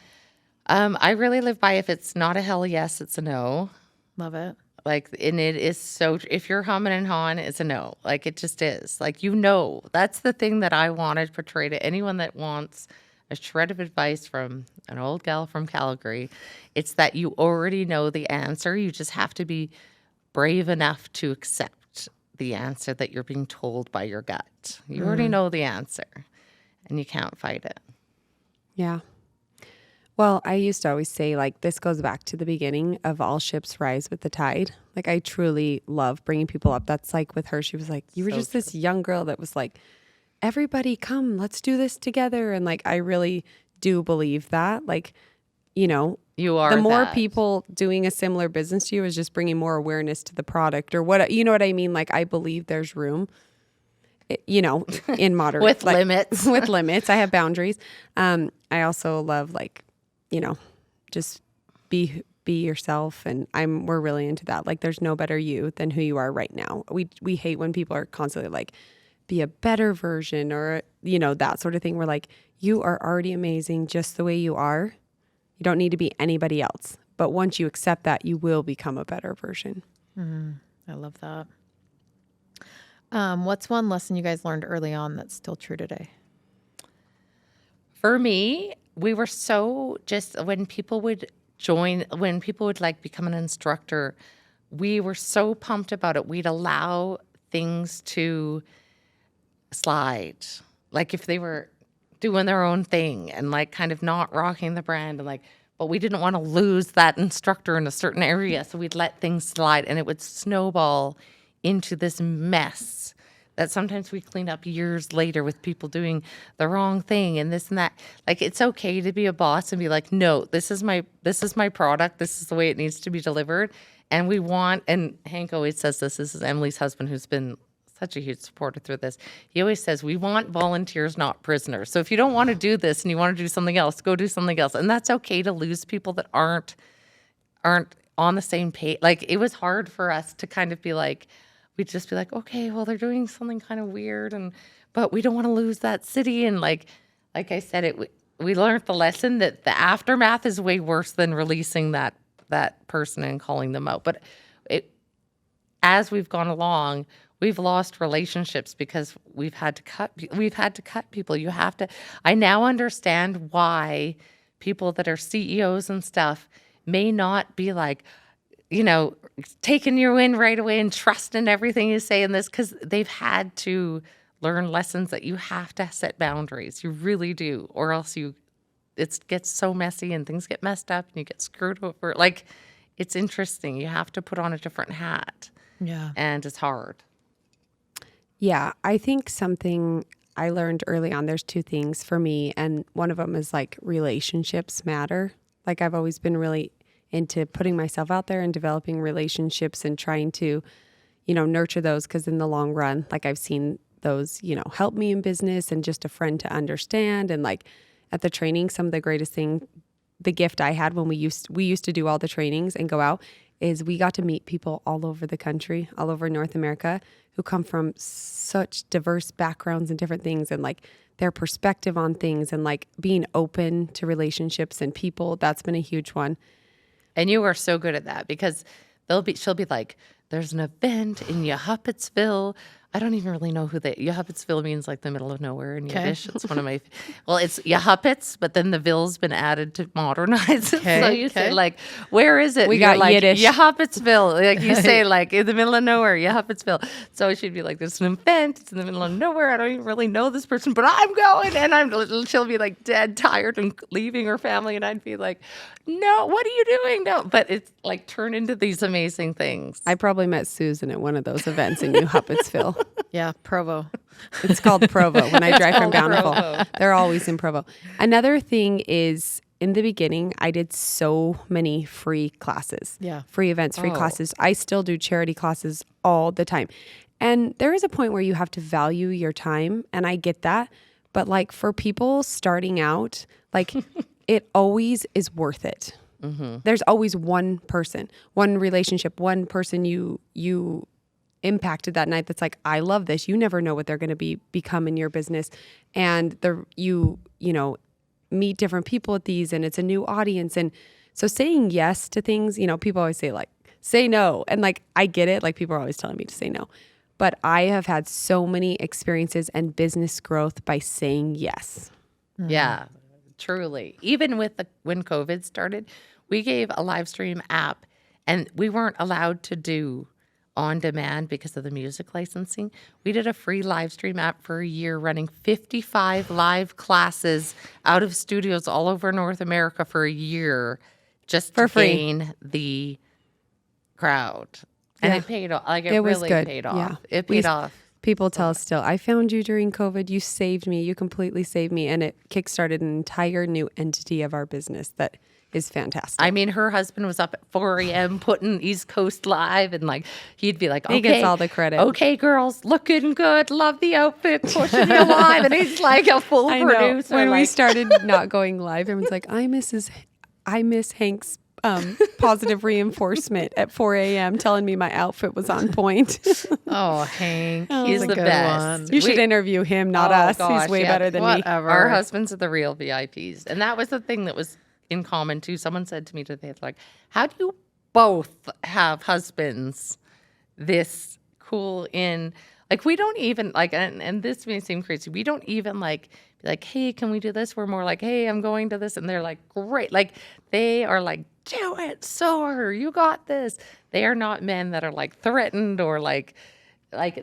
I really live by, if it's not a hell yes, it's a no. Love it. Like, and it is so, if you're humming and hawing, it's a no. Like, it just is. Like, you know, that's the thing that I want to portray to anyone that wants a shred of advice from an old gal from Calgary. It's that you already know the answer. You just have to be brave enough to accept the answer that you're being told by your gut. You already know the answer, and you can't fight it. Yeah. Well, I used to always say, like, this goes back to the beginning of all ships rise with the tide. Like, I truly love bringing people up. That's like with her, she was like, you were just this young girl that was like, everybody come, let's do this together. And like, I really do believe that. Like, you know, You are the more that. people doing a similar business to you is just bringing more awareness to the product or what, you know what I mean? Like, I believe there's room. You know, in moderate With like, limits. with limits. I have boundaries. I also love, like, you know, just be be yourself. And we're really into that. Like, there's no better you than who you are right now. We hate when people are constantly like, be a better version or, that sort of thing. We're like, you are already amazing just the way you are. You don't need to be anybody else. But once you accept that, you will become a better version. I love that. What's one lesson you guys learned early on that's still true today? For me, we were so just when people would like become an instructor, we were so pumped about it. We'd allow things to slide. Like if they were doing their own thing and like kind of not rocking the brand and like, but we didn't want to lose that instructor in a certain area. So we'd let things slide and it would snowball into this mess that sometimes we clean up years later with people doing the wrong thing and this and that. Like, it's okay to be a boss and be like, no, this is my product. This is the way it needs to be delivered. And and Hank always says this is Emily's husband, who's been such a huge supporter through this. He always says, we want volunteers, not prisoners. So if you don't want to do this and you want to do something else, go do something else. And that's okay to lose people that aren't on the same page. Like, it was hard for us to kind of be like, we'd just be like, okay, well, they're doing something kind of weird, but we don't want to lose that city. And like I said, we learned the lesson that the aftermath is way worse than releasing that person and calling them out. But as we've gone along, we've lost relationships because we've had to cut people. I now understand why people that are CEOs and stuff may not be like, taking you in right away and trusting everything you say in this, because they've had to learn lessons that you have to set boundaries. You really do. Or else it gets so messy and things get messed up and you get screwed over. Like, it's interesting. You have to put on a different hat. Yeah. And it's hard. Yeah, I think something I learned early on, there's two things for me, and one of them is like relationships matter. Like, I've always been really into putting myself out there and developing relationships and trying to, nurture those, because in the long run, like, I've seen those, help me in business and just a friend to understand. And like at the training, some of the greatest thing, the gift I had when we used to do all the trainings and go out, is we got to meet people all over the country, all over North America, who come from such diverse backgrounds and different things, and like their perspective on things, and like being open to relationships and people. That's been a huge one. And you are so good at that, because she'll be like, there's an event in Yahupetsville. I don't even really know who Yahupetsville means, like the middle of nowhere in Yiddish. It's one of my, it's Yahupets, but then the Ville's been added to modernize it. So you say like, where is it? We got like, Yiddish. Yahupetsville. Like you say like in the middle of nowhere, Yahupetsville. So she'd be like, there's an event. It's in the middle of nowhere. I don't even really know this person, but I'm going. And she'll be like dead tired and leaving her family. And I'd be like, no, what are you doing? No. But it's like turned into these amazing things. I probably met Susan at one of those events in Yahupetsville. Yeah, Provo. It's called Provo when I drive from Bountiful. They're always in Provo. Another thing is, in the beginning, I did so many free classes. Yeah. Free events, free classes. I still do charity classes all the time. And there is a point where you have to value your time, and I get that. But like for people starting out, like it always is worth it. Mm-hmm. There's always one person, one relationship, one person you impacted that night that's like, I love this. You never know what they're going to become in your business. And you meet different people at these, and it's a new audience. And so saying yes to things, people always say like, say no. And like, I get it. Like, people are always telling me to say no. But I have had so many experiences and business growth by saying yes. Mm-hmm. Yeah, truly. Even when COVID started, we gave a live stream app, and we weren't allowed to do on demand because of the music licensing. We did a free live stream app for a year, running 55 live classes out of studios all over North America for a year, just for to free. gain the crowd. And it paid off. Like, it was really good. paid off. Yeah. It paid off. People tell us still, I found you during COVID. You saved me. You completely saved me. And it kickstarted an entire new entity of our business that is fantastic. I mean, her husband was up at 4 a.m. putting East Coast Live, and like he'd be like, okay, he gets all the credit. Okay, girls, looking good, love the outfit, pushing you live, and he's like a full producer. When we started not going live, everyone's like, I miss Hank's positive reinforcement at 4 a.m. telling me my outfit was on point. Oh, Hank. He's a the good best. one. You should interview him, not Oh, us. gosh, He's way yeah. better than me. Whatever. Our husbands are the real VIPs. And that was the thing that was in common too. Someone said to me today, like, how do you both have husbands this cool in, like, we don't even like, and this may seem crazy. We don't even like, be like, hey, can we do this? We're more like, hey, I'm going to this. And they're like, great. Like, they are like, do it, soar, you got this. They are not men that are like threatened or like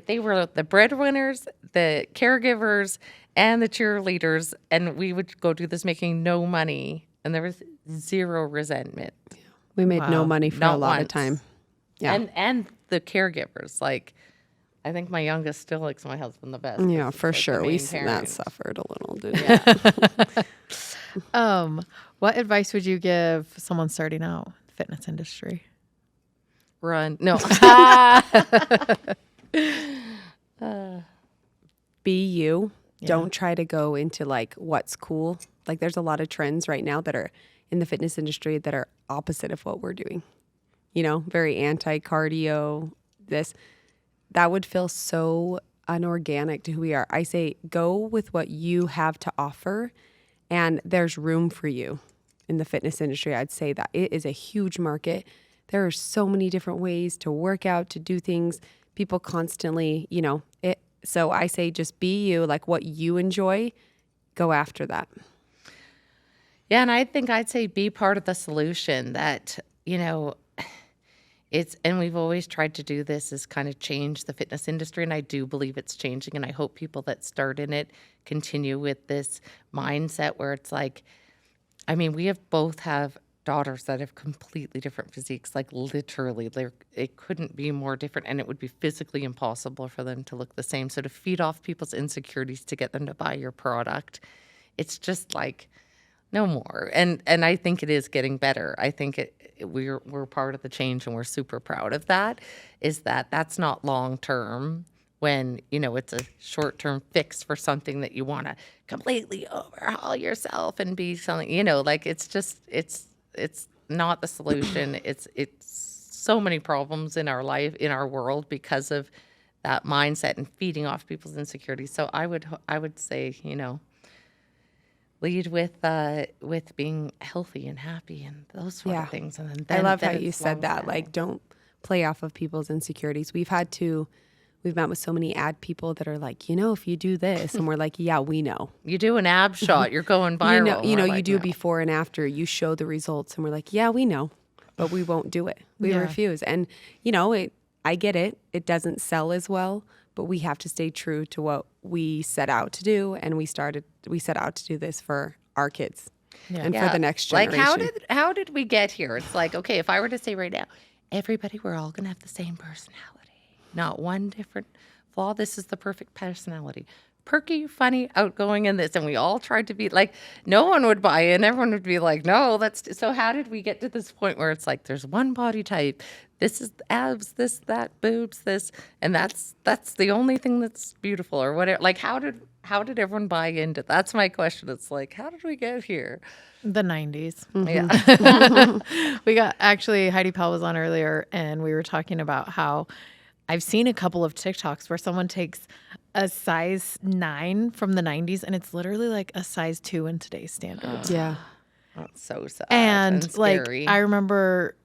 they were the breadwinners, the caregivers, and the cheerleaders. And we would go do this making no money. And there was zero resentment. We made no Wow. money for Not a lot of once. time. Yeah. And the caregivers, like, I think my youngest still likes my husband the best. Yeah, 'cause he's, for like, the sure. We main that parent. suffered a little, didn't we? What advice would you give someone starting out in the fitness industry? Run. No. Be you. Don't try to go into like what's cool. Like there's a lot of trends right now that are in the fitness industry that are opposite of what we're doing. You know, very anti-cardio, that would feel so unorganic to who we are. I say go with what you have to offer, and there's room for you in the fitness industry. I'd say that it is a huge market. There are so many different ways to work out, to do things. People constantly, it. So I say just be you, like what you enjoy, go after that. Yeah, and I think I'd say be part of the solution that, and we've always tried to do this is kind of change the fitness industry. And I do believe it's changing. And I hope people that start in it continue with this mindset where it's like, we both have daughters that have completely different physiques, like literally it couldn't be more different, and it would be physically impossible for them to look the same. So to feed off people's insecurities to get them to buy your product, it's just like no more. And I think it is getting better. I think we're part of the change, and we're super proud of that. Is that's not long term when it's a short term fix for something that you want to completely overhaul yourself and be something, like it's not the solution. It's so many problems in our life, in our world, because of that mindset and feeding off people's insecurities. So I would say, lead with being healthy and happy and those sort of things. And then I love how then you it's said that. long-standing. Like, don't play off of people's insecurities. We've met with so many ad people that are like, if you do this, and we're like, yeah, we know. You do an ab shot, you're going viral. You We're you like, do no. before and after, you show the results, and we're like, yeah, we know, but we won't do it. We Yeah. refuse. And, I get it. It doesn't sell as well, but we have to stay true to what we set out to do. And we set out to do this for our kids and for the next generation. Like, how did we get here? It's like, okay, if I were to say right now, everybody, we're all going to have the same personality. Not one different flaw. This is the perfect personality. Perky, funny, outgoing, and this. And we all tried to be like, no one would buy in. Everyone would be like, no, so how did we get to this point where it's like, there's one body type. This is abs, this, that, boobs, this. And that's the only thing that's beautiful or whatever. Like, how did everyone buy into that? That's my question. It's like, how did we get here? The 90s. Yeah. We got, actually, Heidi Powell was on earlier, and we were talking about how I've seen a couple of TikToks where someone takes a size 9 from the 90s, and it's literally like a size 2 in today's standards. Yeah. That's so sad And like, scary. I remember,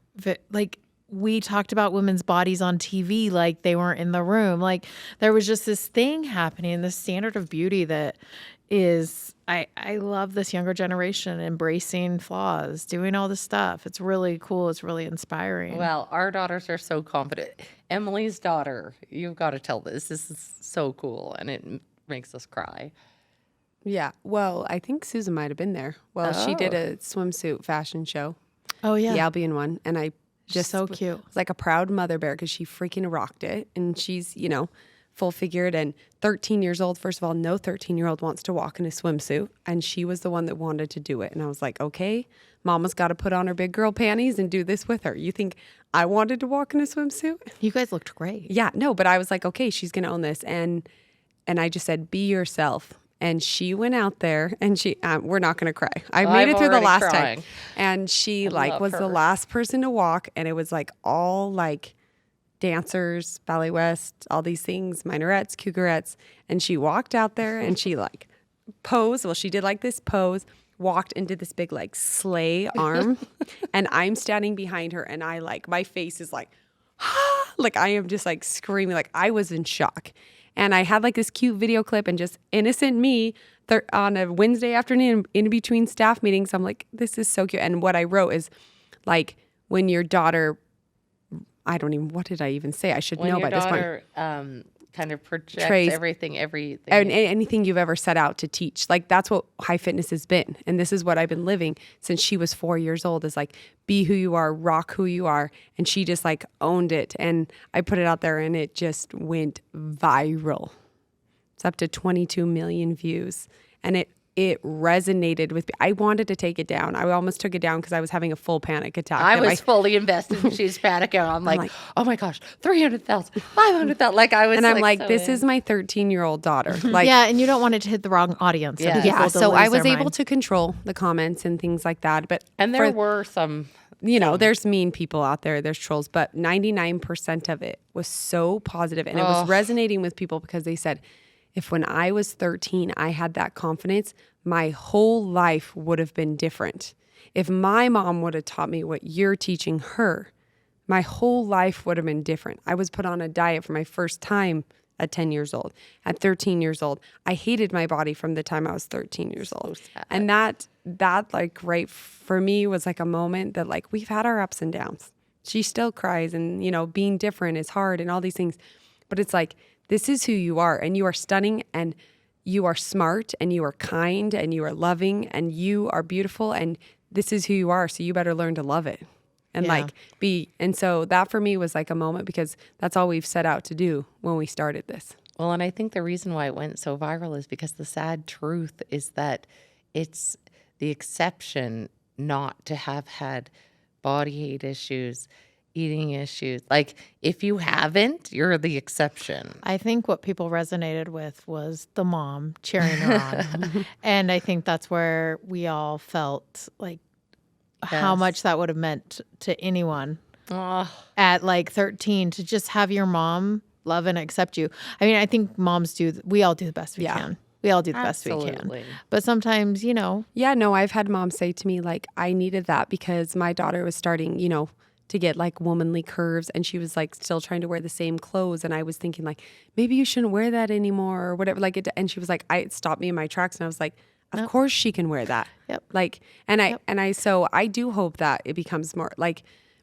we talked about women's bodies on TV like they weren't in the room. Like, there was just this thing happening, this standard of beauty that is, I love this younger generation embracing flaws, doing all this stuff. It's really cool. It's really inspiring. Well, our daughters are so confident. Emily's daughter, you've got to tell this. This is so cool, and it makes us cry. Yeah. Well, I think Susan might have been there. Well, she did Oh. a swimsuit fashion show, Oh, yeah. the Albion one, and I just so cute. was like a proud mother bear because she freaking rocked it, and she's full figured and 13 years old. First of all, no 13-year-old wants to walk in a swimsuit, and she was the one that wanted to do it. And I was like, okay, mama's got to put on her big girl panties and do this with her. You think I wanted to walk in a swimsuit? You guys looked great. Yeah, no, but I was like, okay, she's gonna own this, and I just said, be yourself. And she went out there and we're not going to cry. I Oh, made I'm it through the already last crying. time. And she love was the her. last person to walk. And it was like all like dancers, Ballet West, all these things, Minorettes, Cougarettes. And she walked out there and she like posed. Well, she did like this pose, walked into this big like sleigh arm. And I'm standing behind her and I like, my face is like, like I am just like screaming, like I was in shock. And I had like this cute video clip and just innocent me on a Wednesday afternoon in between staff meetings. I'm like, this is so cute. And what I wrote is like, when your daughter, what did I even say? I should know by this point. When your daughter kind of projects Trace everything. And anything you've ever set out to teach. Like that's what high fitness has been. And this is what I've been living since she was 4 years old, is like, be who you are, rock who you are. And she just like owned it. And I put it out there and it just went viral. It's up to 22 million views. And it resonated with me. I wanted to take it down. I almost took it down because I was having a full panic attack. I was fully invested. She's panicking. I'm like, oh my gosh, 300,000, 500,000. Like I was, and I'm like, so this is my 13-year-old daughter. Like, Yeah, and you don't want it to hit the wrong audience. Yeah. and people to so lose I was their able mind. to control the comments and things like that. But and there were some, there's mean people out there, there's trolls, but 99% of it was so positive, and it was resonating with people because they said, if when I was 13, I had that confidence, my whole life would have been different. If my mom would have taught me what you're teaching her, my whole life would have been different. I was put on a diet for my first time at 10 years old. At 13 years old, I hated my body from the time I was 13 years old. sad. And that like right for me was like a moment that like we've had our ups and downs. She still cries and, being different is hard and all these things. But it's like, this is who you are, and you are stunning, and you are smart, and you are kind, and you are loving, and you are beautiful, and this is who you are. So you better learn to love it and and so that for me was like a moment because that's all we've set out to do when we started this. well, and I think the reason why it went so viral is because the sad truth is that it's the exception not to have had body hate issues, eating issues. Like if you haven't, you're the exception. I think what people resonated with was the mom cheering her on. And I think that's where we all felt like how Yes. much that would have meant to anyone Oh, at like 13 to just have your mom love and accept you. I mean, I think moms we all do the best we Yeah. can. We all do the best we absolutely. can. But sometimes, Yeah, no, I've had moms say to me, like, I needed that because my daughter was starting, to get like womanly curves, and she was like still trying to wear the same clothes. And I was thinking like, maybe you shouldn't wear that anymore or whatever. Like and she was like, it stopped me in my tracks. And I was like, of course she can wear that. Yep. Like, so I do hope that it becomes more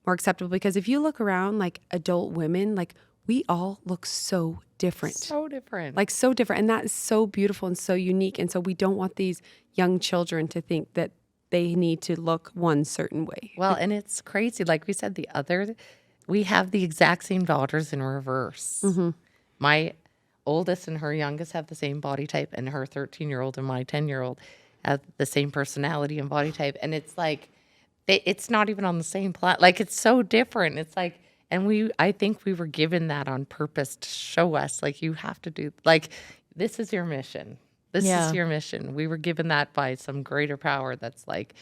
acceptable, because if you look around like adult women, like we all look so different. So different. Like so different. And that is so beautiful and so unique. And so we don't want these young children to think that they need to look one certain way. Well, and it's crazy. Like we said, we have the exact same daughters in reverse. Mm-hmm. My oldest and her youngest have the same body type, and her 13-year-old and my 10-year-old have the same personality and body type. And it's like, it's not even on the same plot. Like it's so different. It's like, and I think we were given that on purpose to show us, like, you have to do, like, this is your mission. This Yeah. is your mission. We were given that by some greater power that's like,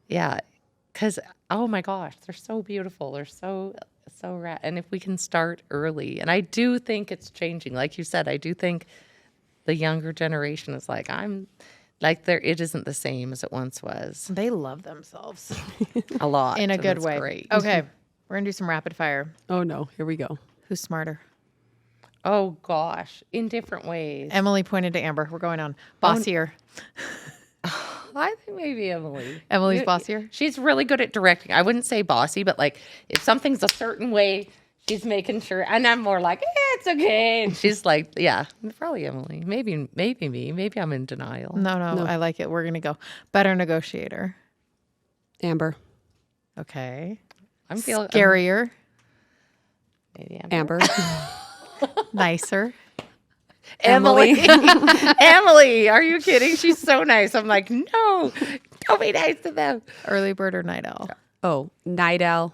yeah, because, oh my gosh, they're so beautiful. They're so rad. And if we can start early, and I do think it's changing. Like you said, I do think the younger generation is like, it isn't the same as it once was. they love themselves A lot. in a and good it's way. Great. Okay, we're going to do some rapid fire. Oh no, here we go. Who's smarter? Oh gosh, in different ways. Emily pointed to Amber. We're going on. Bossier. I think maybe Emily. Emily's bossier? She's really good at directing. I wouldn't say bossy, but like if something's a certain way, she's making sure. And I'm more like, it's okay. And she's like, yeah, probably Emily. Maybe me. Maybe I'm in denial. No, I like it. We're going to go. Better negotiator. Amber. Okay. I'm feeling Scarier. maybe Amber. Nicer. Emily. Emily, are you kidding? She's so nice. I'm like, no, don't be nice to them. Early bird or night owl? Oh, night owl.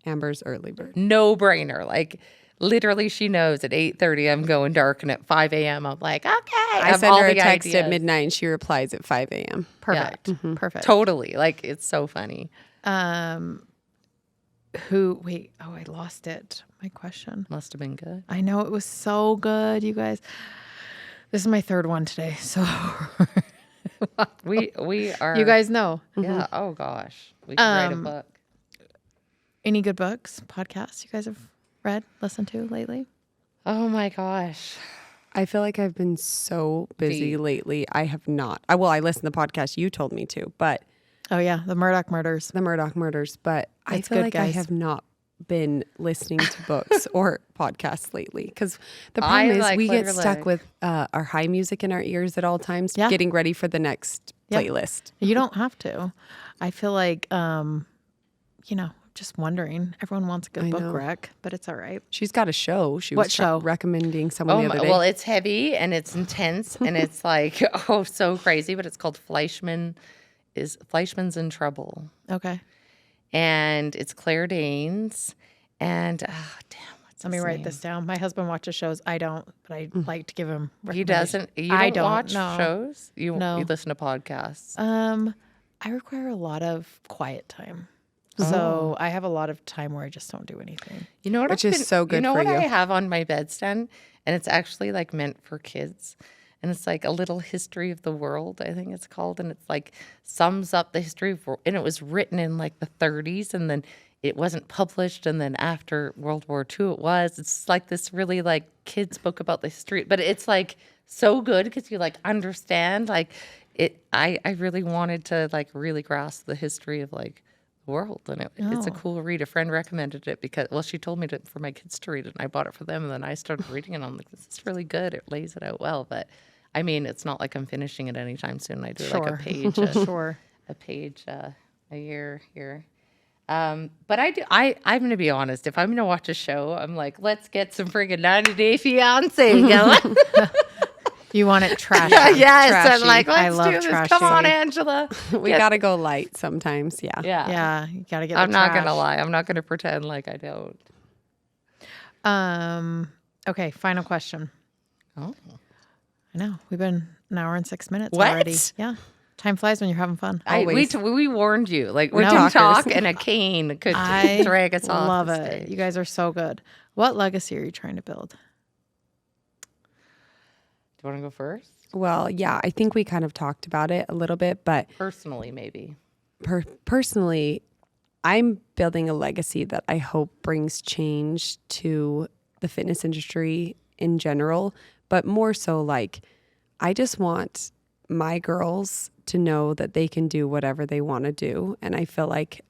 Amber's early bird. No brainer. Like literally, she knows at 8:30 I'm going dark, and at 5 a.m. I'm like, okay. I have send all her a the text at ideas. midnight and she replies at 5 a.m. Perfect. Perfect. Totally. Like, it's so funny. Wait, I lost it. My question. Must have been good. I know it was so good, you guys. This is my third one today. So We are. you guys know. Yeah. Oh gosh. We could write a book. Any good books, podcasts you guys have read, listened to lately? Oh my gosh. I feel like I've been so busy lately. I have not. I listened to the podcast you told me to, but Oh yeah, the Murdoch murders. the Murdoch murders, but I That's feel good, like I guys. have not been listening to books or podcasts lately because the I problem is like we get literally- stuck with our high music in our ears at all times, Yeah. getting ready for the next Yep. playlist. You don't have to. I feel like just wondering. Everyone wants a good I book know. rec, but it's all right. She's got a show. She What was show? recommending someone Oh the my, other day. well, it's heavy and it's intense and it's like so crazy, but it's called Fleischman's in Trouble, Okay. and it's Claire Danes, and damn, what's Let me his write name? this down. My husband watches shows. I don't, but I like to give him He recommendations. doesn't. You I don't watch no. shows. You No. you listen to podcasts. I require a lot of quiet time. So I have a lot of time where I just don't do anything. You know what? Which I've is been- so good You know for what you. I have on my bedstand, and it's actually like meant for kids. And it's like a little history of the world, I think it's called, and it's like sums up the history of, and it was written in like the 30s, and then it wasn't published, and then after World War II it was. It's like this really like kids book about the history, but it's like so good because you like understand like it. I really wanted to like really grasp the history of like the world, and it's a cool read. A friend recommended it because, well, she told me for my kids to read it, and I bought it for them, and then I started reading it, and I'm like, this is really good. It lays it out well, but I mean, it's not like I'm finishing it anytime soon. I do like a page, Sure. a page a year here. But I'm going to be honest. If I'm going to watch a show, I'm like, let's get some friggin' 90 Day Fiance going. You want it trashy. Yes. Trashy. I'm like, I let's love do this. trashy. Come on, Angela. we got to go light sometimes. Yeah. Yeah. Yeah, you gotta get. I'm the not going to trash. lie. I'm not going to pretend like I don't. Okay, final question. Oh. I know we've been an hour and 6 minutes What? already. Yeah, time flies when you're having fun. We warned you. Like, we We're can talkers. talk, and a cane could I drag us off. love the it. stage. You guys are so good. What legacy are you trying to build? Do you want to go first? Well, yeah, I think we kind of talked about it a little bit, but Personally, maybe. personally, I'm building a legacy that I hope brings change to the fitness industry in general, but more so like I just want my girls to know that they can do whatever they want to do. And I feel like,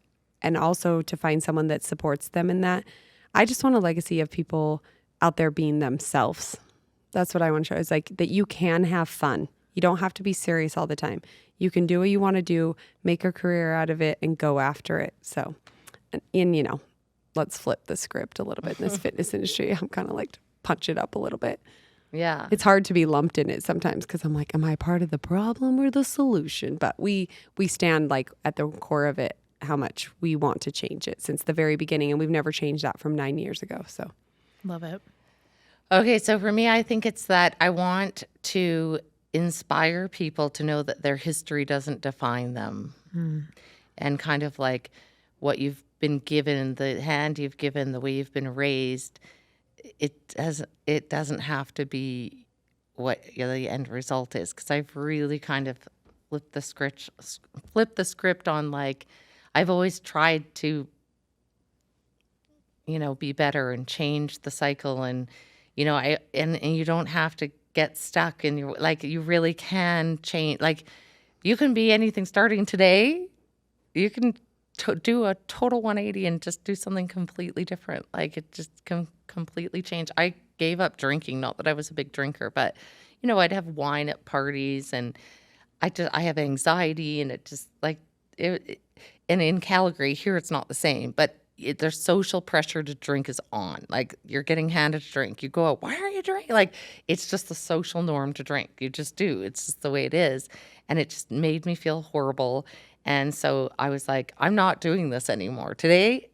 and also to find someone that supports them in that. I just want a legacy of people out there being themselves. That's what I want to show. Is like that you can have fun. You don't have to be serious all the time. You can do what you want to do, make a career out of it, and go after it. So, and let's flip the script a little bit in this fitness industry. I'm kind of like to punch it up a little bit. Yeah. It's hard to be lumped in it sometimes because I'm like, am I part of the problem or the solution? But we stand like at the core of it, how much we want to change it since the very beginning, and we've never changed that from 9 years ago. So, Love it. Okay, so for me, I think it's that I want to inspire people to know that their history doesn't define them. And kind of like what you've been given, the hand you've given, the way you've been raised, it doesn't have to be what the end result is. Because I've really kind of flipped the script on like, I've always tried to, be better and change the cycle, and and you don't have to get stuck, and you're like, you really can change. Like, you can be anything starting today. You can do a total 180 and just do something completely different. Like, it just can completely change. I gave up drinking, not that I was a big drinker, but I'd have wine at parties, and I have anxiety, and it just like and in Calgary here it's not the same, but there's social pressure to drink is on. Like, you're getting handed a drink. You go out, why are you drinking? Like, it's just the social norm to drink. You just do. It's just the way it is. And it just made me feel horrible. And so I was like, I'm not doing this anymore. Today,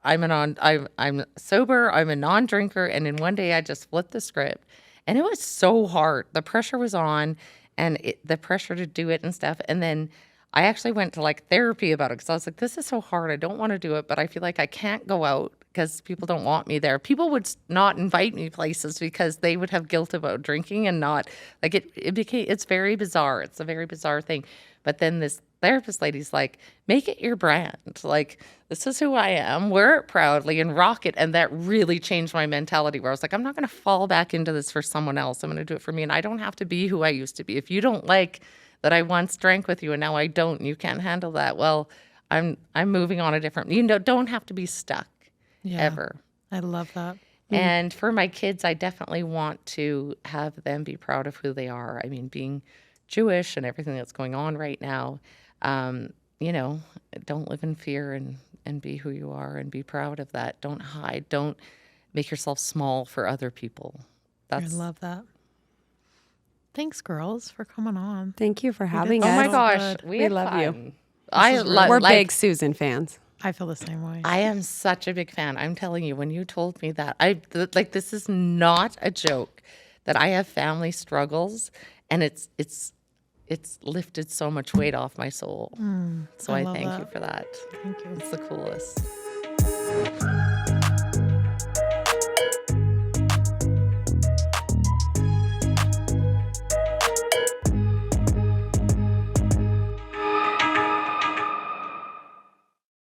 I'm sober, I'm a non-drinker, and in one day I just flipped the script, and it was so hard. The pressure was on, and the pressure to do it and stuff. And then I actually went to like therapy about it because I was like, this is so hard. I don't want to do it, but I feel like I can't go out because people don't want me there. People would not invite me places because they would have guilt about drinking and not like it's very bizarre. It's a very bizarre thing. But then this therapist lady's like, make it your brand. Like, this is who I am. Wear it proudly and rock it. And that really changed my mentality where I was like, I'm not going to fall back into this for someone else. I'm going to do it for me. And I don't have to be who I used to be. If you don't like that I once drank with you and now I don't, and you can't handle that, well, I'm moving on a different, don't have to be stuck ever. I love that. And for my kids, I definitely want to have them be proud of who they are. I mean, being Jewish and everything that's going on right now, don't live in fear and be who you are and be proud of that. Don't hide. Don't make yourself small for other people. I love that. Thanks, girls, for coming on. Thank you for having us. Oh my so gosh, good. we love fun. you. We're We're big Susan fans. I feel the same way. I am such a big fan. I'm telling you, when you told me that, this is not a joke, that I have family struggles, and it's lifted so much weight off my soul. So I love thank that. you for that. Thank you. It's the coolest.